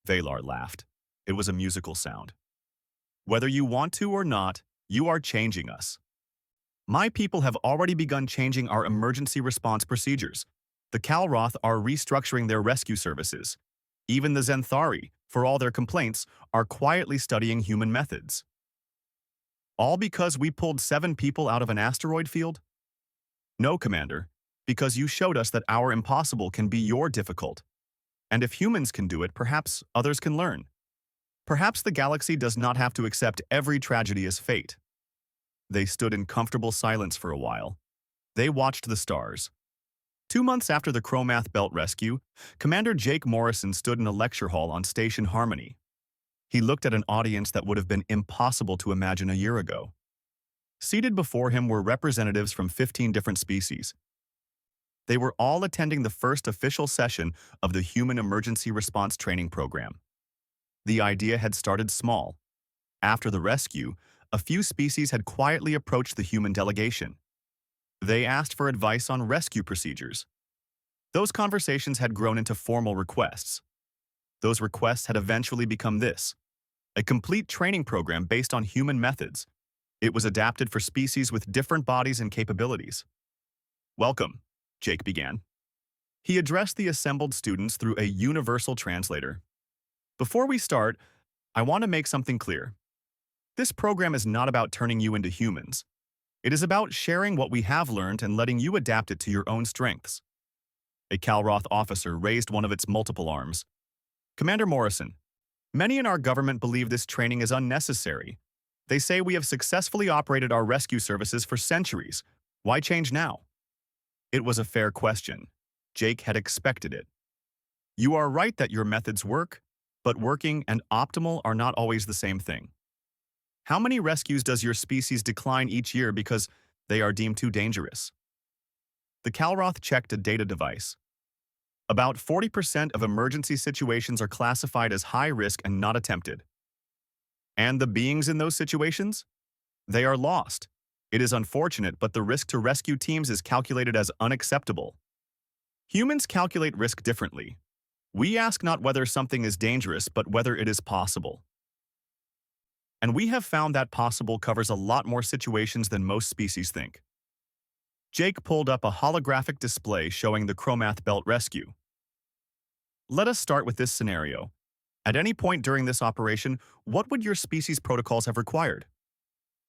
Valar laughed. It was a musical sound. Whether you want to or not, you are changing us. My people have already begun changing our emergency response procedures. The Kalroth are restructuring their rescue services. Even the Zenthari, for all their complaints, are quietly studying human methods. All because we pulled 7 people out of an asteroid field? No, Commander, because you showed us that our impossible can be your difficult. And if humans can do it, perhaps others can learn. Perhaps the galaxy does not have to accept every tragedy as fate. They stood in comfortable silence for a while. They watched the stars. 2 months after the Chromath Belt rescue, Commander Jake Morrison stood in a lecture hall on Station Harmony. He looked at an audience that would have been impossible to imagine a year ago. Seated before him were representatives from 15 different species. They were all attending the first official session of the Human Emergency Response Training Program. The idea had started small. After the rescue, a few species had quietly approached the human delegation. They asked for advice on rescue procedures. Those conversations had grown into formal requests. Those requests had eventually become this: a complete training program based on human methods. It was adapted for species with different bodies and capabilities. "Welcome," Jake began. He addressed the assembled students through a universal translator. "Before we start, I want to make something clear. This program is not about turning you into humans. It is about sharing what we have learned and letting you adapt it to your own strengths." A Calroth officer raised one of its multiple arms. "Commander Morrison, many in our government believe this training is unnecessary. They say we have successfully operated our rescue services for centuries. Why change now?" It was a fair question. Jake had expected it. You are right that your methods work, but working and optimal are not always the same thing. How many rescues does your species decline each year because they are deemed too dangerous? The Calroth checked a data device. About 40% of emergency situations are classified as high risk and not attempted. And the beings in those situations? They are lost. It is unfortunate, but the risk to rescue teams is calculated as unacceptable. Humans calculate risk differently. We ask not whether something is dangerous, but whether it is possible. And we have found that possible covers a lot more situations than most species think. Jake pulled up a holographic display showing the Chromath Belt rescue. Let us start with this scenario. At any point during this operation, what would your species protocols have required?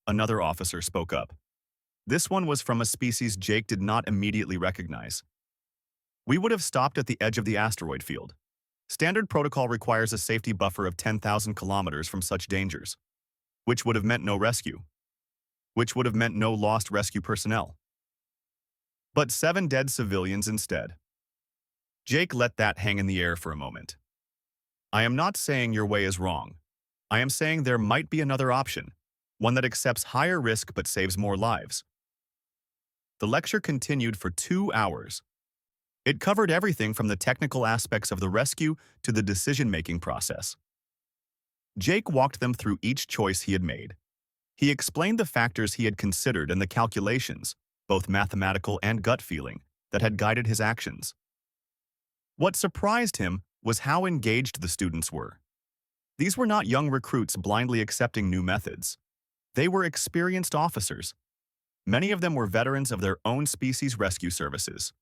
Another officer spoke up. This one was from a species Jake did not immediately recognize. We would have stopped at the edge of the asteroid field. Standard protocol requires a safety buffer of 10,000 kilometers from such dangers, which would have meant no rescue, which would have meant no lost rescue personnel. But 7 dead civilians instead. Jake let that hang in the air for a moment. I am not saying your way is wrong. I am saying there might be another option, one that accepts higher risk but saves more lives. The lecture continued for 2 hours. It covered everything from the technical aspects of the rescue to the decision-making process. Jake walked them through each choice he had made. He explained the factors he had considered and the calculations, both mathematical and gut feeling, that had guided his actions. What surprised him was how engaged the students were. These were not young recruits blindly accepting new methods. They were experienced officers. Many of them were veterans of their own species' rescue services.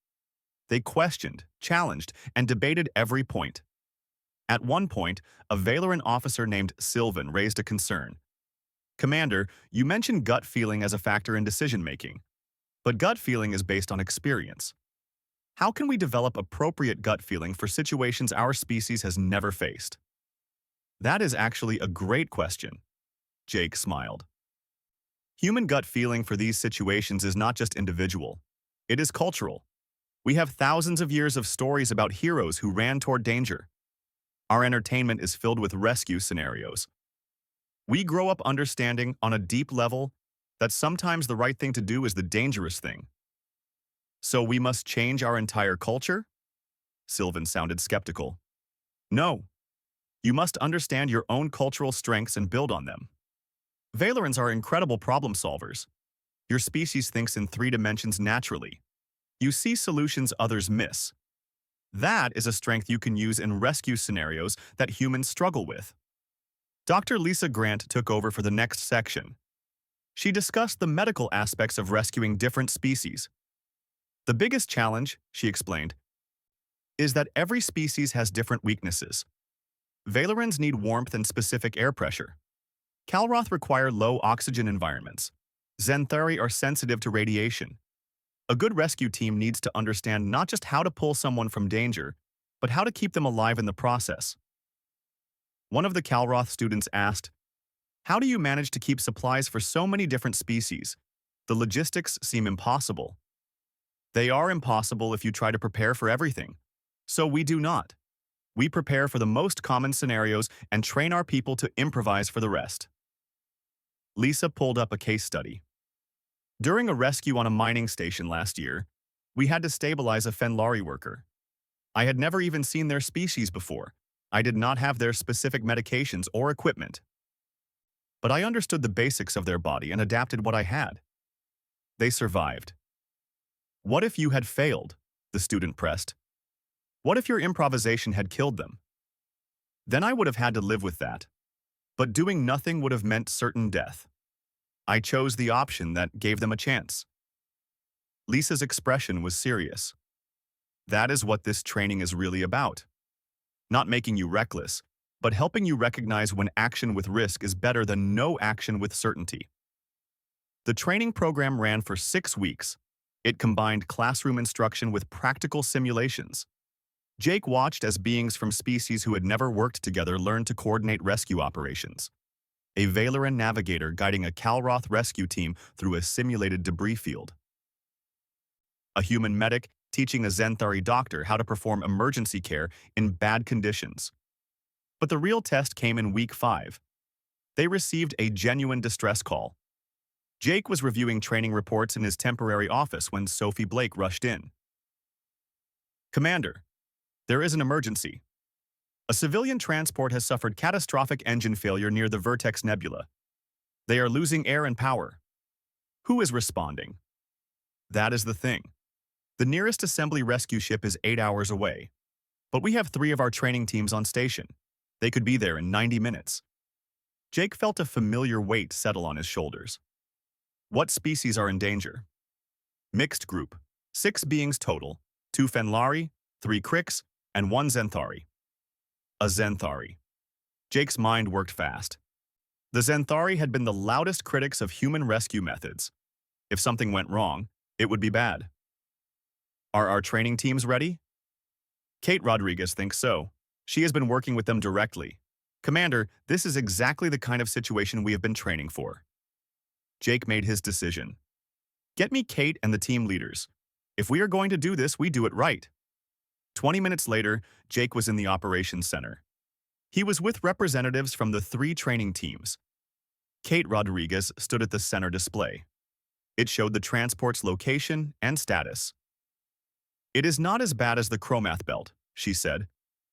They questioned, challenged, and debated every point. At one point, a Valoran officer named Sylvan raised a concern. "Commander, you mentioned gut feeling as a factor in decision-making. But gut feeling is based on experience. How can we develop appropriate gut feeling for situations our species has never faced?" "That is actually a great question," Jake smiled. Human gut feeling for these situations is not just individual. It is cultural. We have thousands of years of stories about heroes who ran toward danger. Our entertainment is filled with rescue scenarios. We grow up understanding, on a deep level, that sometimes the right thing to do is the dangerous thing. So we must change our entire culture? Sylvan sounded skeptical. No. You must understand your own cultural strengths and build on them. Valorans are incredible problem solvers. Your species thinks in 3 dimensions naturally. You see solutions others miss. That is a strength you can use in rescue scenarios that humans struggle with. Dr. Lisa Grant took over for the next section. She discussed the medical aspects of rescuing different species. The biggest challenge, she explained, is that every species has different weaknesses. Valorans need warmth and specific air pressure. Calroth require low oxygen environments. Xanthari are sensitive to radiation. A good rescue team needs to understand not just how to pull someone from danger, but how to keep them alive in the process. One of the Calroth students asked, "How do you manage to keep supplies for so many different species? The logistics seem impossible." "They are impossible if you try to prepare for everything. So we do not. We prepare for the most common scenarios and train our people to improvise for the rest." Lisa pulled up a case study. During a rescue on a mining station last year, We had to stabilize a Fenlari worker. I had never even seen their species before. I did not have their specific medications or equipment. But I understood the basics of their body and adapted what I had. They survived. What if you had failed? The student pressed. What if your improvisation had killed them? Then I would have had to live with that. But doing nothing would have meant certain death. I chose the option that gave them a chance. Lisa's expression was serious. That is what this training is really about. Not making you reckless, but helping you recognize when action with risk is better than no action with certainty. The training program ran for 6 weeks. It combined classroom instruction with practical simulations. Jake watched as beings from species who had never worked together learned to coordinate rescue operations. A Valeran navigator guiding a Calroth rescue team through a simulated debris field. A human medic teaching a Zenthari doctor how to perform emergency care in bad conditions. But the real test came in week 5. They received a genuine distress call. Jake was reviewing training reports in his temporary office when Sophie Blake rushed in. Commander, there is an emergency. A civilian transport has suffered catastrophic engine failure near the Vertex Nebula. They are losing air and power. Who is responding? That is the thing. The nearest assembly rescue ship is 8 hours away. But we have 3 of our training teams on station. They could be there in 90 minutes. Jake felt a familiar weight settle on his shoulders. What species are in danger? Mixed group. 6 beings total. 2 Fenlari, 3 Crix, and 1 Zenthari. A Zenthari. Jake's mind worked fast. The Zenthari had been the loudest critics of human rescue methods. If something went wrong, it would be bad. Are our training teams ready? Kate Rodriguez thinks so. She has been working with them directly. Commander, this is exactly the kind of situation we have been training for. Jake made his decision. Get me Kate and the team leaders. If we are going to do this, we do it right. 20 minutes later, Jake was in the operations center. He was with representatives from the 3 training teams. Kate Rodriguez stood at the center display. It showed the transport's location and status. It is not as bad as the Chromath belt, she said,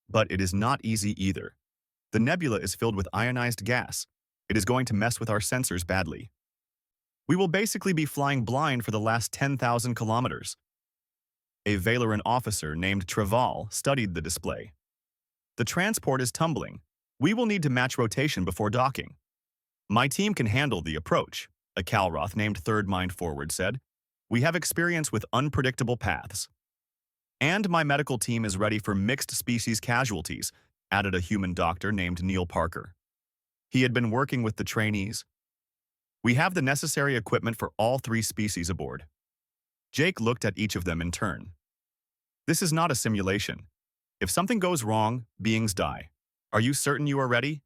but it is not easy either. The nebula is filled with ionized gas. It is going to mess with our sensors badly. We will basically be flying blind for the last 10,000 kilometers. A Valeran officer named Traval studied the display. The transport is tumbling. We will need to match rotation before docking. My team can handle the approach, a Calroth named Third Mind Forward said. We have experience with unpredictable paths. And my medical team is ready for mixed species casualties, added a human doctor named Neil Parker. He had been working with the trainees. We have the necessary equipment for all 3 species aboard. Jake looked at each of them in turn. This is not a simulation. If something goes wrong, beings die. Are you certain you are ready?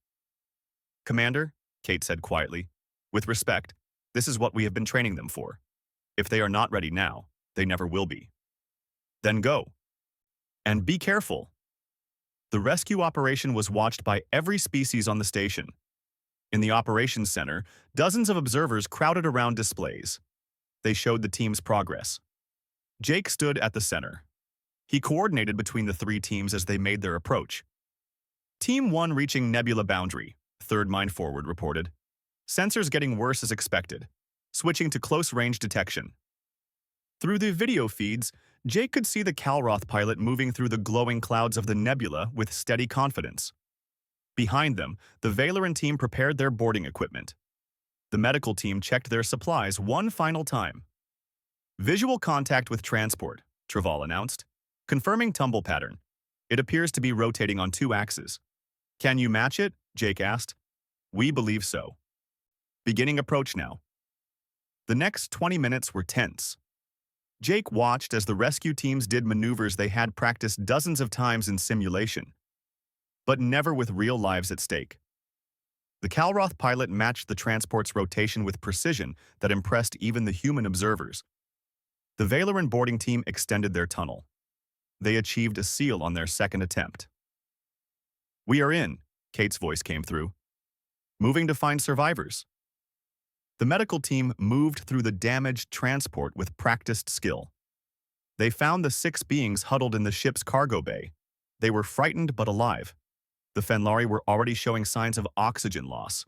Commander, Kate said quietly, with respect, this is what we have been training them for. If they are not ready now, they never will be. Then go. And be careful. The rescue operation was watched by every species on the station. In the operations center, dozens of observers crowded around displays. They showed the team's progress. Jake stood at the center. He coordinated between the 3 teams as they made their approach. Team 1 reaching nebula boundary, Third Mind Forward reported. Sensors getting worse as expected. Switching to close-range detection. Through the video feeds, Jake could see the Calroth pilot moving through the glowing clouds of the nebula with steady confidence. Behind them, the Valeran team prepared their boarding equipment. The medical team checked their supplies one final time. Visual contact with transport, Traval announced. Confirming tumble pattern. It appears to be rotating on 2 axes. Can you match it? Jake asked. We believe so. Beginning approach now. The next 20 minutes were tense. Jake watched as the rescue teams did maneuvers they had practiced dozens of times in simulation, but never with real lives at stake. The Calroth pilot matched the transport's rotation with precision that impressed even the human observers. The Valeran boarding team extended their tunnel. They achieved a seal on their second attempt. We are in, Kate's voice came through. Moving to find survivors. The medical team moved through the damaged transport with practiced skill. They found the 6 beings huddled in the ship's cargo bay. They were frightened but alive. The Fenlari were already showing signs of oxygen loss.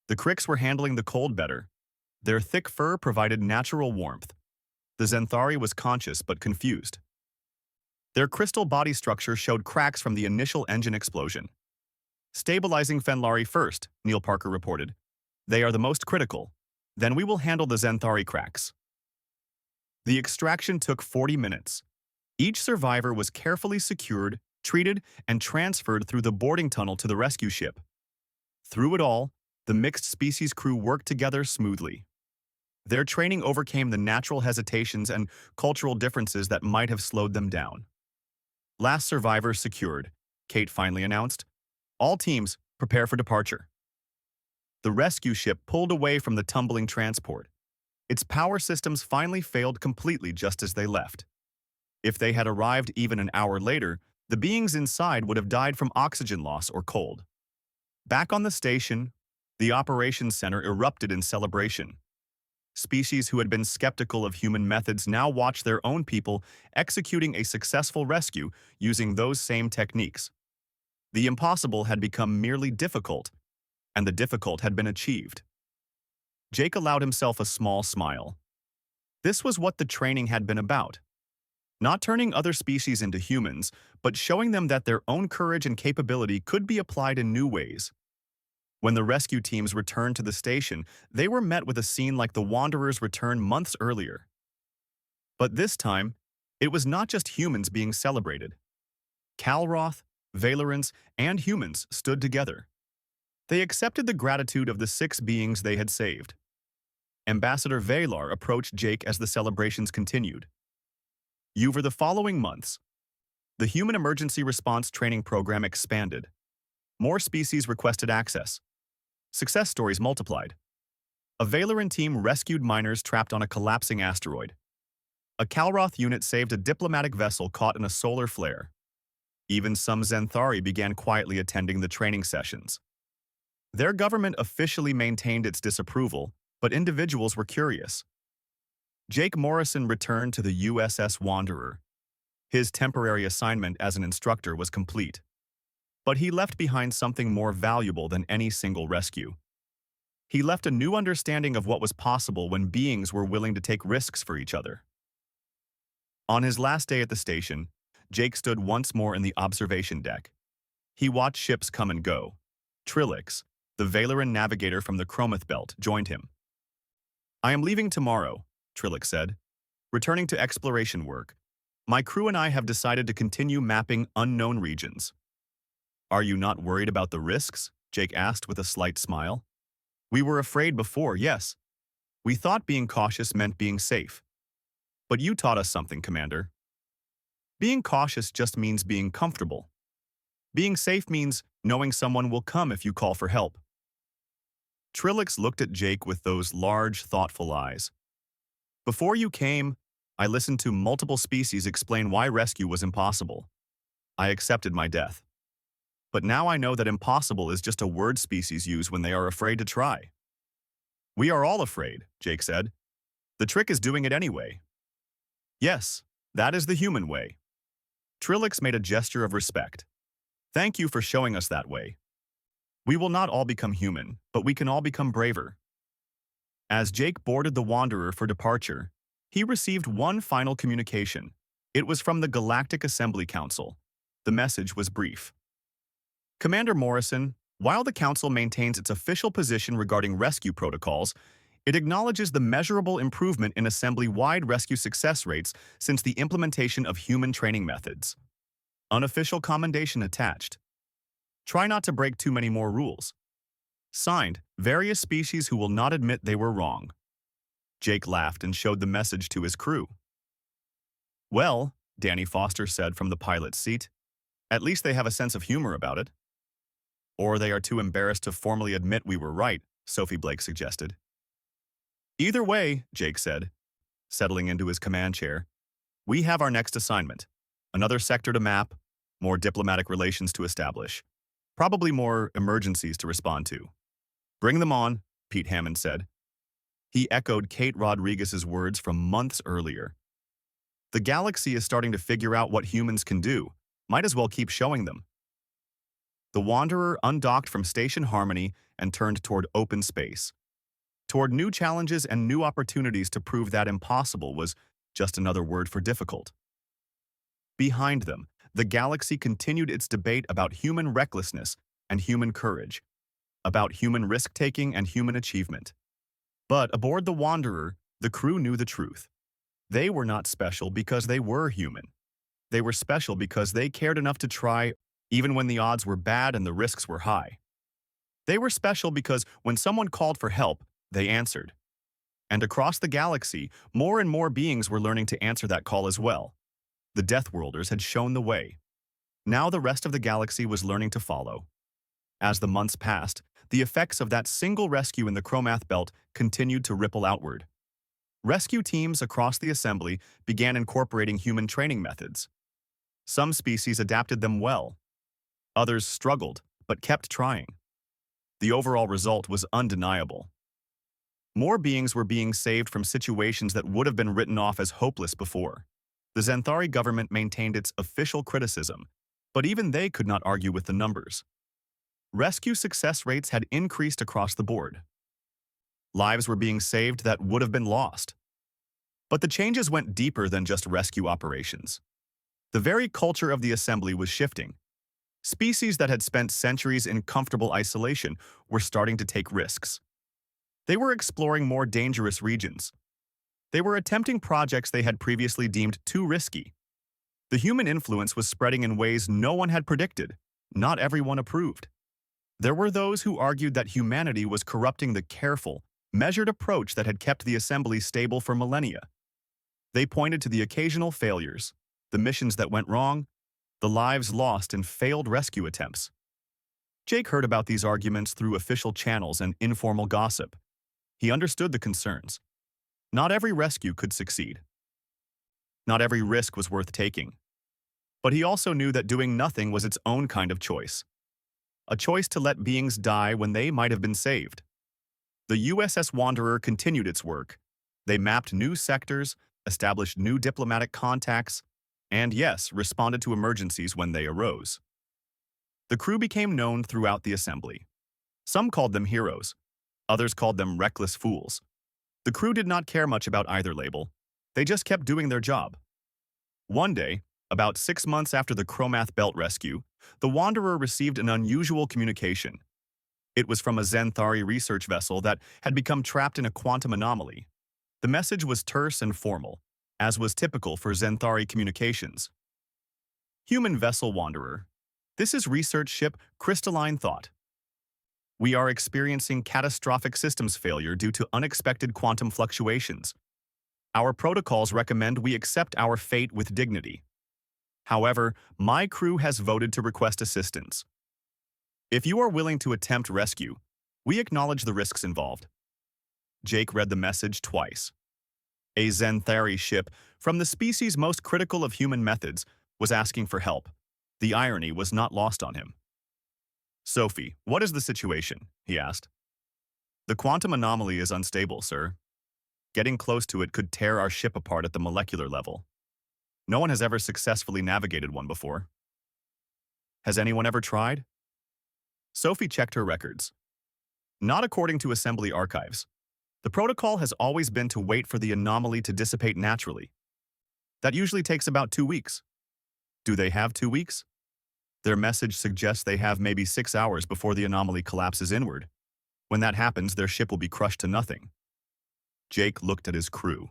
The Cricks were handling the cold better. Their thick fur provided natural warmth. The Zenthari was conscious but confused. Their crystal body structure showed cracks from the initial engine explosion. "Stabilizing Fenlari first," Neil Parker reported. "They are the most critical. Then we will handle the Zenthari cracks." The extraction took 40 minutes. Each survivor was carefully secured, treated, and transferred through the boarding tunnel to the rescue ship. Through it all, the mixed species crew worked together smoothly. Their training overcame the natural hesitations and cultural differences that might have slowed them down. "Last survivor secured," Kate finally announced. "All teams, prepare for departure." The rescue ship pulled away from the tumbling transport. Its power systems finally failed completely just as they left. If they had arrived even an hour later, the beings inside would have died from oxygen loss or cold. Back on the station, the operations center erupted in celebration. Species who had been skeptical of human methods now watched their own people executing a successful rescue using those same techniques. The impossible had become merely difficult, and the difficult had been achieved. Jake allowed himself a small smile. This was what the training had been about. Not turning other species into humans, but showing them that their own courage and capability could be applied in new ways. When the rescue teams returned to the station, they were met with a scene like the Wanderers' return months earlier. But this time, it was not just humans being celebrated. Calroth, Valerans, and humans stood together. They accepted the gratitude of the 6 beings they had saved. Ambassador Valar approached Jake as the celebrations continued. Over the following months, the Human Emergency Response Training Program expanded. More species requested access. Success stories multiplied. A Valeran team rescued miners trapped on a collapsing asteroid. A Calroth unit saved a diplomatic vessel caught in a solar flare. Even some Zenthari began quietly attending the training sessions. Their government officially maintained its disapproval, but individuals were curious. Jake Morrison returned to the USS Wanderer. His temporary assignment as an instructor was complete. But he left behind something more valuable than any single rescue. He left a new understanding of what was possible when beings were willing to take risks for each other. On his last day at the station, Jake stood once more in the observation deck. He watched ships come and go. Trilix, the Valeran navigator from the Chromath Belt, joined him. "I am leaving tomorrow," Trilix said, "returning to exploration work. My crew and I have decided to continue mapping unknown regions." "Are you not worried about the risks?" Jake asked with a slight smile. "We were afraid before, yes. We thought being cautious meant being safe. But you taught us something, Commander. Being cautious just means being comfortable. Being safe means knowing someone will come if you call for help." Trilix looked at Jake with those large, thoughtful eyes. "Before you came, I listened to multiple species explain why rescue was impossible. I accepted my death. But now I know that impossible is just a word species use when they are afraid to try." "We are all afraid," Jake said. "The trick is doing it anyway." "Yes, that is the human way." Trilix made a gesture of respect. "Thank you for showing us that way. We will not all become human, but we can all become braver." As Jake boarded the Wanderer for departure, he received one final communication. It was from the Galactic Assembly Council. The message was brief. "Commander Morrison, while the Council maintains its official position regarding rescue protocols, it acknowledges the measurable improvement in Assembly-wide rescue success rates since the implementation of human training methods. Unofficial commendation attached. Try not to break too many more rules. Signed, various species who will not admit they were wrong." Jake laughed and showed the message to his crew. "Well," Danny Foster said from the pilot's seat, "at least they have a sense of humor about it." "Or they are too embarrassed to formally admit we were right," Sophie Blake suggested. "Either way," Jake said, settling into his command chair, "we have our next assignment. Another sector to map, more diplomatic relations to establish, probably more emergencies to respond to." "Bring them on," Pete Hammond said. He echoed Kate Rodriguez's words from months earlier. The galaxy is starting to figure out what humans can do. Might as well keep showing them. The Wanderer undocked from Station Harmony and turned toward open space. Toward new challenges and new opportunities to prove that impossible was just another word for difficult. Behind them, the galaxy continued its debate about human recklessness and human courage, about human risk-taking and human achievement. But aboard the Wanderer, the crew knew the truth. They were not special because they were human. They were special because they cared enough to try, even when the odds were bad and the risks were high. They were special because when someone called for help, they answered. And across the galaxy, more and more beings were learning to answer that call as well. The Deathworlders had shown the way. Now the rest of the galaxy was learning to follow. As the months passed, the effects of that single rescue in the Chromath Belt continued to ripple outward. Rescue teams across the assembly began incorporating human training methods. Some species adapted them well. Others struggled, but kept trying. The overall result was undeniable. More beings were being saved from situations that would have been written off as hopeless before. The Xanthari government maintained its official criticism, but even they could not argue with the numbers. Rescue success rates had increased across the board. Lives were being saved that would have been lost. But the changes went deeper than just rescue operations. The very culture of the assembly was shifting. Species that had spent centuries in comfortable isolation were starting to take risks. They were exploring more dangerous regions. They were attempting projects they had previously deemed too risky. The human influence was spreading in ways no one had predicted. Not everyone approved. There were those who argued that humanity was corrupting the careful, measured approach that had kept the assembly stable for millennia. They pointed to the occasional failures, the missions that went wrong, the lives lost in failed rescue attempts. Jake heard about these arguments through official channels and informal gossip. He understood the concerns. Not every rescue could succeed. Not every risk was worth taking. But he also knew that doing nothing was its own kind of choice. A choice to let beings die when they might have been saved. The USS Wanderer continued its work. They mapped new sectors, established new diplomatic contacts, and yes, responded to emergencies when they arose. The crew became known throughout the assembly. Some called them heroes. Others called them reckless fools. The crew did not care much about either label. They just kept doing their job. One day, about 6 months after the Chromath Belt rescue, the Wanderer received an unusual communication. It was from a Xanthari research vessel that had become trapped in a quantum anomaly. The message was terse and formal, as was typical for Xanthari communications. Human Vessel Wanderer. This is research ship Crystalline Thought. We are experiencing catastrophic systems failure due to unexpected quantum fluctuations. Our protocols recommend we accept our fate with dignity. However, my crew has voted to request assistance. If you are willing to attempt rescue, we acknowledge the risks involved. Jake read the message twice. A Xanthari ship, from the species most critical of human methods, was asking for help. The irony was not lost on him. Sophie, what is the situation? He asked. The quantum anomaly is unstable, sir. Getting close to it could tear our ship apart at the molecular level. No one has ever successfully navigated one before. Has anyone ever tried? Sophie checked her records. Not according to assembly archives. The protocol has always been to wait for the anomaly to dissipate naturally. That usually takes about 2 weeks. Do they have 2 weeks? Their message suggests they have maybe 6 hours before the anomaly collapses inward. When that happens, their ship will be crushed to nothing. Jake looked at his crew.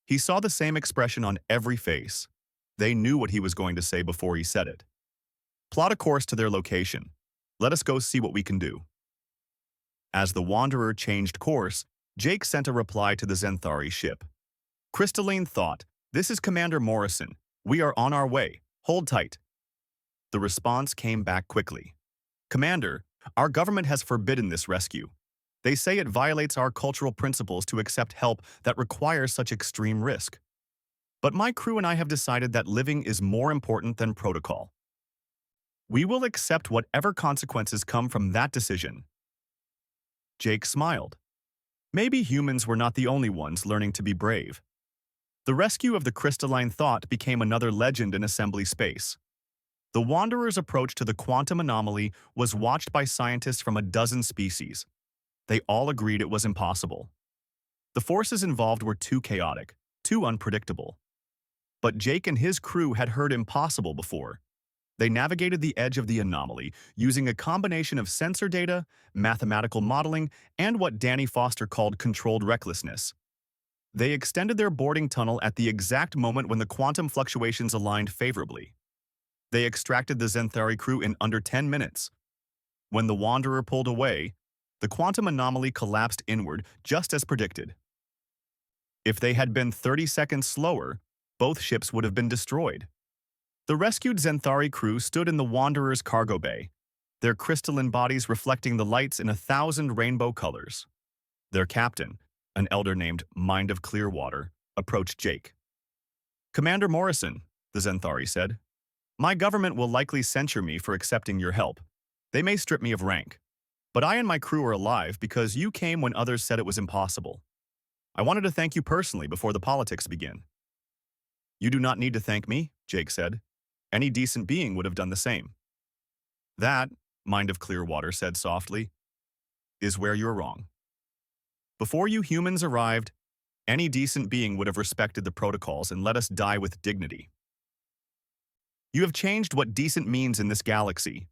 He saw the same expression on every face. They knew what he was going to say before he said it. Plot a course to their location. Let us go see what we can do. As the Wanderer changed course, Jake sent a reply to the Xanthari ship. Crystalline Thought, this is Commander Morrison. We are on our way. Hold tight. The response came back quickly. Commander, our government has forbidden this rescue. They say it violates our cultural principles to accept help that requires such extreme risk. But my crew and I have decided that living is more important than protocol. We will accept whatever consequences come from that decision. Jake smiled. Maybe humans were not the only ones learning to be brave. The rescue of the crystalline thought became another legend in assembly space. The Wanderer's approach to the quantum anomaly was watched by scientists from a dozen species. They all agreed it was impossible. The forces involved were too chaotic, too unpredictable. But Jake and his crew had heard impossible before. They navigated the edge of the anomaly using a combination of sensor data, mathematical modeling, and what Danny Foster called controlled recklessness. They extended their boarding tunnel at the exact moment when the quantum fluctuations aligned favorably. They extracted the Xanthari crew in under 10 minutes. When the Wanderer pulled away, the quantum anomaly collapsed inward just as predicted. If they had been 30 seconds slower, both ships would have been destroyed. The rescued Xanthari crew stood in the Wanderer's cargo bay, their crystalline bodies reflecting the lights in 1,000 rainbow colors. Their captain, an elder named Mind of Clearwater, approached Jake. "Commander Morrison," the Xanthari said, "my government will likely censure me for accepting your help. They may strip me of rank. But I and my crew are alive because you came when others said it was impossible. I wanted to thank you personally before the politics begin." "You do not need to thank me," Jake said. "Any decent being would have done the same." "That," Mind of Clearwater said softly, "is where you're wrong. Before you humans arrived, any decent being would have respected the protocols and let us die with dignity. You have changed what decent means in this galaxy."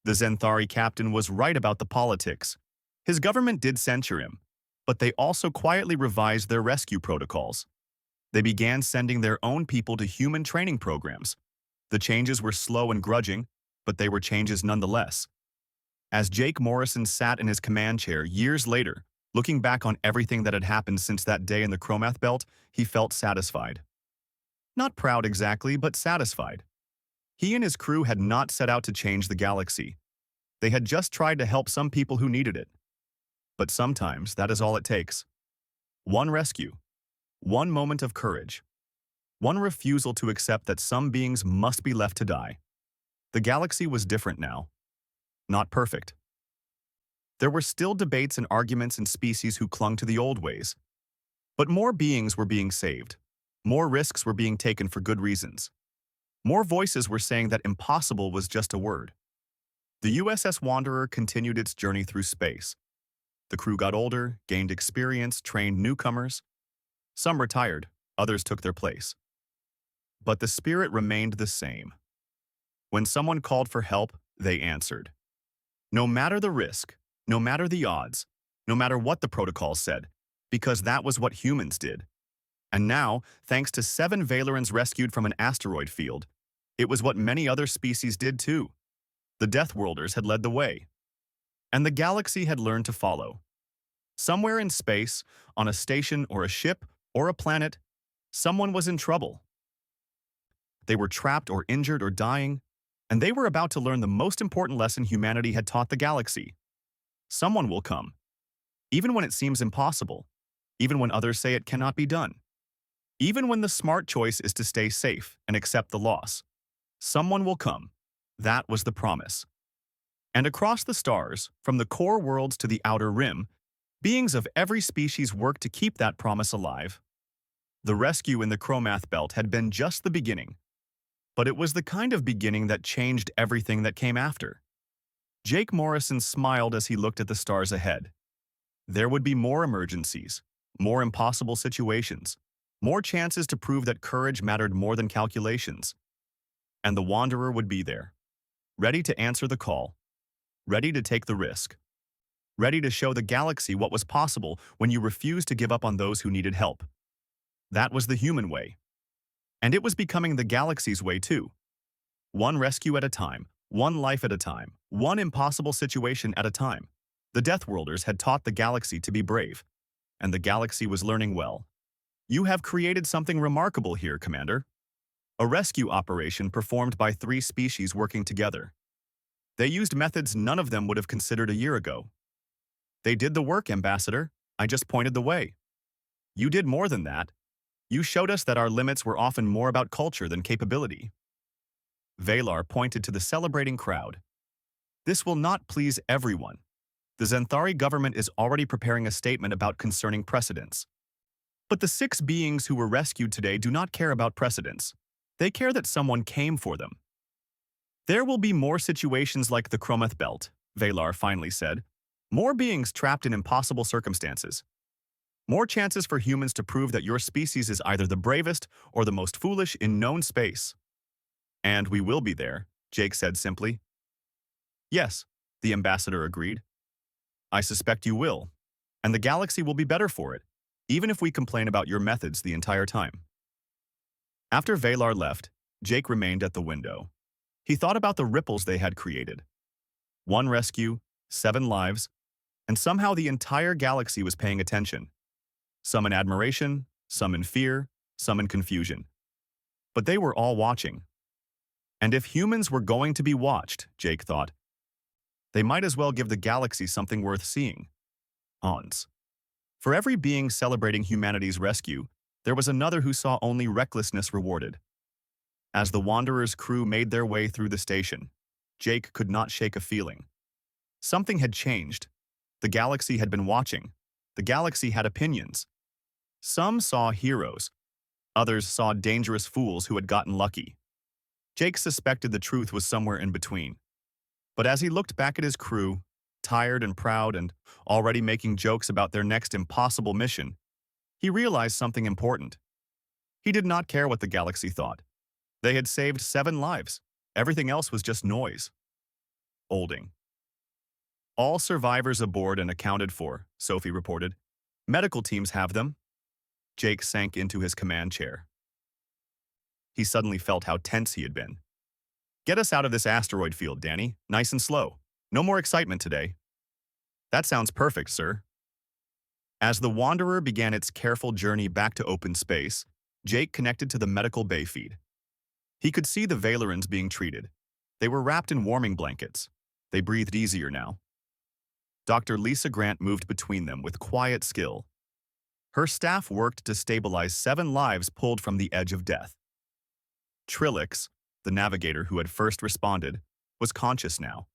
The Xanthari captain was right about the politics. His government did censure him, but they also quietly revised their rescue protocols. They began sending their own people to human training programs. The changes were slow and grudging, but they were changes nonetheless. As Jake Morrison sat in his command chair years later, looking back on everything that had happened since that day in the Chromath Belt, he felt satisfied. Not proud exactly, but satisfied. He and his crew had not set out to change the galaxy. They had just tried to help some people who needed it. But sometimes that is all it takes. One rescue, one moment of courage, one refusal to accept that some beings must be left to die. The galaxy was different now. Not perfect. There were still debates and arguments in species who clung to the old ways. But more beings were being saved. More risks were being taken for good reasons. More voices were saying that impossible was just a word. The USS Wanderer continued its journey through space. The crew got older, gained experience, trained newcomers. Some retired, others took their place. But the spirit remained the same. When someone called for help, they answered. No matter the risk, no matter the odds, no matter what the protocols said, because that was what humans did. And now, thanks to 7 Valerans rescued from an asteroid field, it was what many other species did too. The Deathworlders had led the way. And the galaxy had learned to follow. Somewhere in space, on a station or a ship or a planet, someone was in trouble. They were trapped or injured or dying, and they were about to learn the most important lesson humanity had taught the galaxy. Someone will come, even when it seems impossible, even when others say it cannot be done, even when the smart choice is to stay safe and accept the loss. Someone will come. That was the promise. And across the stars, from the core worlds to the outer rim, beings of every species worked to keep that promise alive. The rescue in the Chromath Belt had been just the beginning, but it was the kind of beginning that changed everything that came after. Jake Morrison smiled as he looked at the stars ahead. There would be more emergencies, more impossible situations, more chances to prove that courage mattered more than calculations. And the Wanderer would be there, ready to answer the call, ready to take the risk, ready to show the galaxy what was possible when you refused to give up on those who needed help. That was the human way. And it was becoming the galaxy's way too. One rescue at a time, one life at a time, one impossible situation at a time. The Deathworlders had taught the galaxy to be brave, and the galaxy was learning well. You have created something remarkable here, Commander. A rescue operation performed by 3 species working together. They used methods none of them would have considered a year ago. They did the work, Ambassador. I just pointed the way. You did more than that. You showed us that our limits were often more about culture than capability. Valar pointed to the celebrating crowd. This will not please everyone. The Xanthari government is already preparing a statement about concerning precedents. But the 6 beings who were rescued today do not care about precedence. They care that someone came for them. There will be more situations like the Chromath Belt, Valar finally said. More beings trapped in impossible circumstances. More chances for humans to prove that your species is either the bravest or the most foolish in known space. And we will be there, Jake said simply. Yes, the ambassador agreed. I suspect you will. And the galaxy will be better for it, even if we complain about your methods the entire time. After Valar left, Jake remained at the window. He thought about the ripples they had created. 1 rescue, 7 lives, and somehow the entire galaxy was paying attention. Some in admiration, some in fear, some in confusion. But they were all watching. And if humans were going to be watched, Jake thought, they might as well give the galaxy something worth seeing. Ons. For every being celebrating humanity's rescue, there was another who saw only recklessness rewarded. As the Wanderer's crew made their way through the station, Jake could not shake a feeling. Something had changed. The galaxy had been watching. The galaxy had opinions. Some saw heroes. Others saw dangerous fools who had gotten lucky. Jake suspected the truth was somewhere in between. But as he looked back at his crew, tired and proud and already making jokes about their next impossible mission, he realized something important. He did not care what the galaxy thought. They had saved 7 lives. Everything else was just noise. Olding. All survivors aboard and accounted for, Sophie reported. Medical teams have them. Jake sank into his command chair. He suddenly felt how tense he had been. Get us out of this asteroid field, Danny. Nice and slow. No more excitement today. That sounds perfect, sir. As the Wanderer began its careful journey back to open space, Jake connected to the medical bay feed. He could see the Valerans being treated. They were wrapped in warming blankets. They breathed easier now. Dr. Lisa Grant moved between them with quiet skill. Her staff worked to stabilize 7 lives pulled from the edge of death. Trillix, the navigator who had first responded, was conscious now.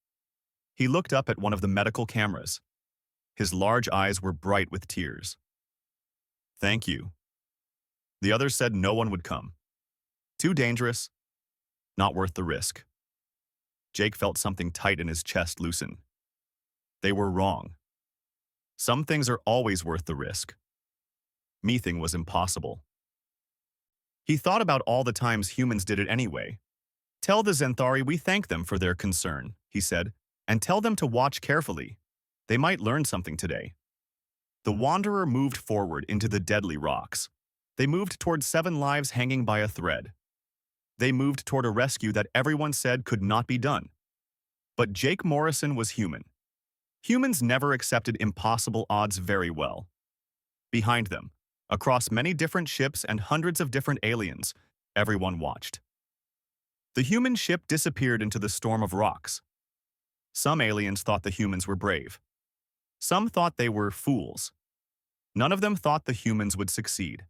He looked up at one of the medical cameras. His large eyes were bright with tears. Thank you. The others said no one would come. Too dangerous. Not worth the risk. Jake felt something tight in his chest loosen. They were wrong. Some things are always worth the risk. Meething was impossible. He thought about all the times humans did it anyway. Tell the Zenthari we thank them for their concern, he said, and tell them to watch carefully. They might learn something today. The Wanderer moved forward into the deadly rocks. They moved toward 7 lives hanging by a thread. They moved toward a rescue that everyone said could not be done. But Jake Morrison was human. Humans never accepted impossible odds very well. Behind them, across many different ships and hundreds of different aliens, everyone watched. The human ship disappeared into the storm of rocks. Some aliens thought the humans were brave. Some thought they were fools. None of them thought the humans would succeed.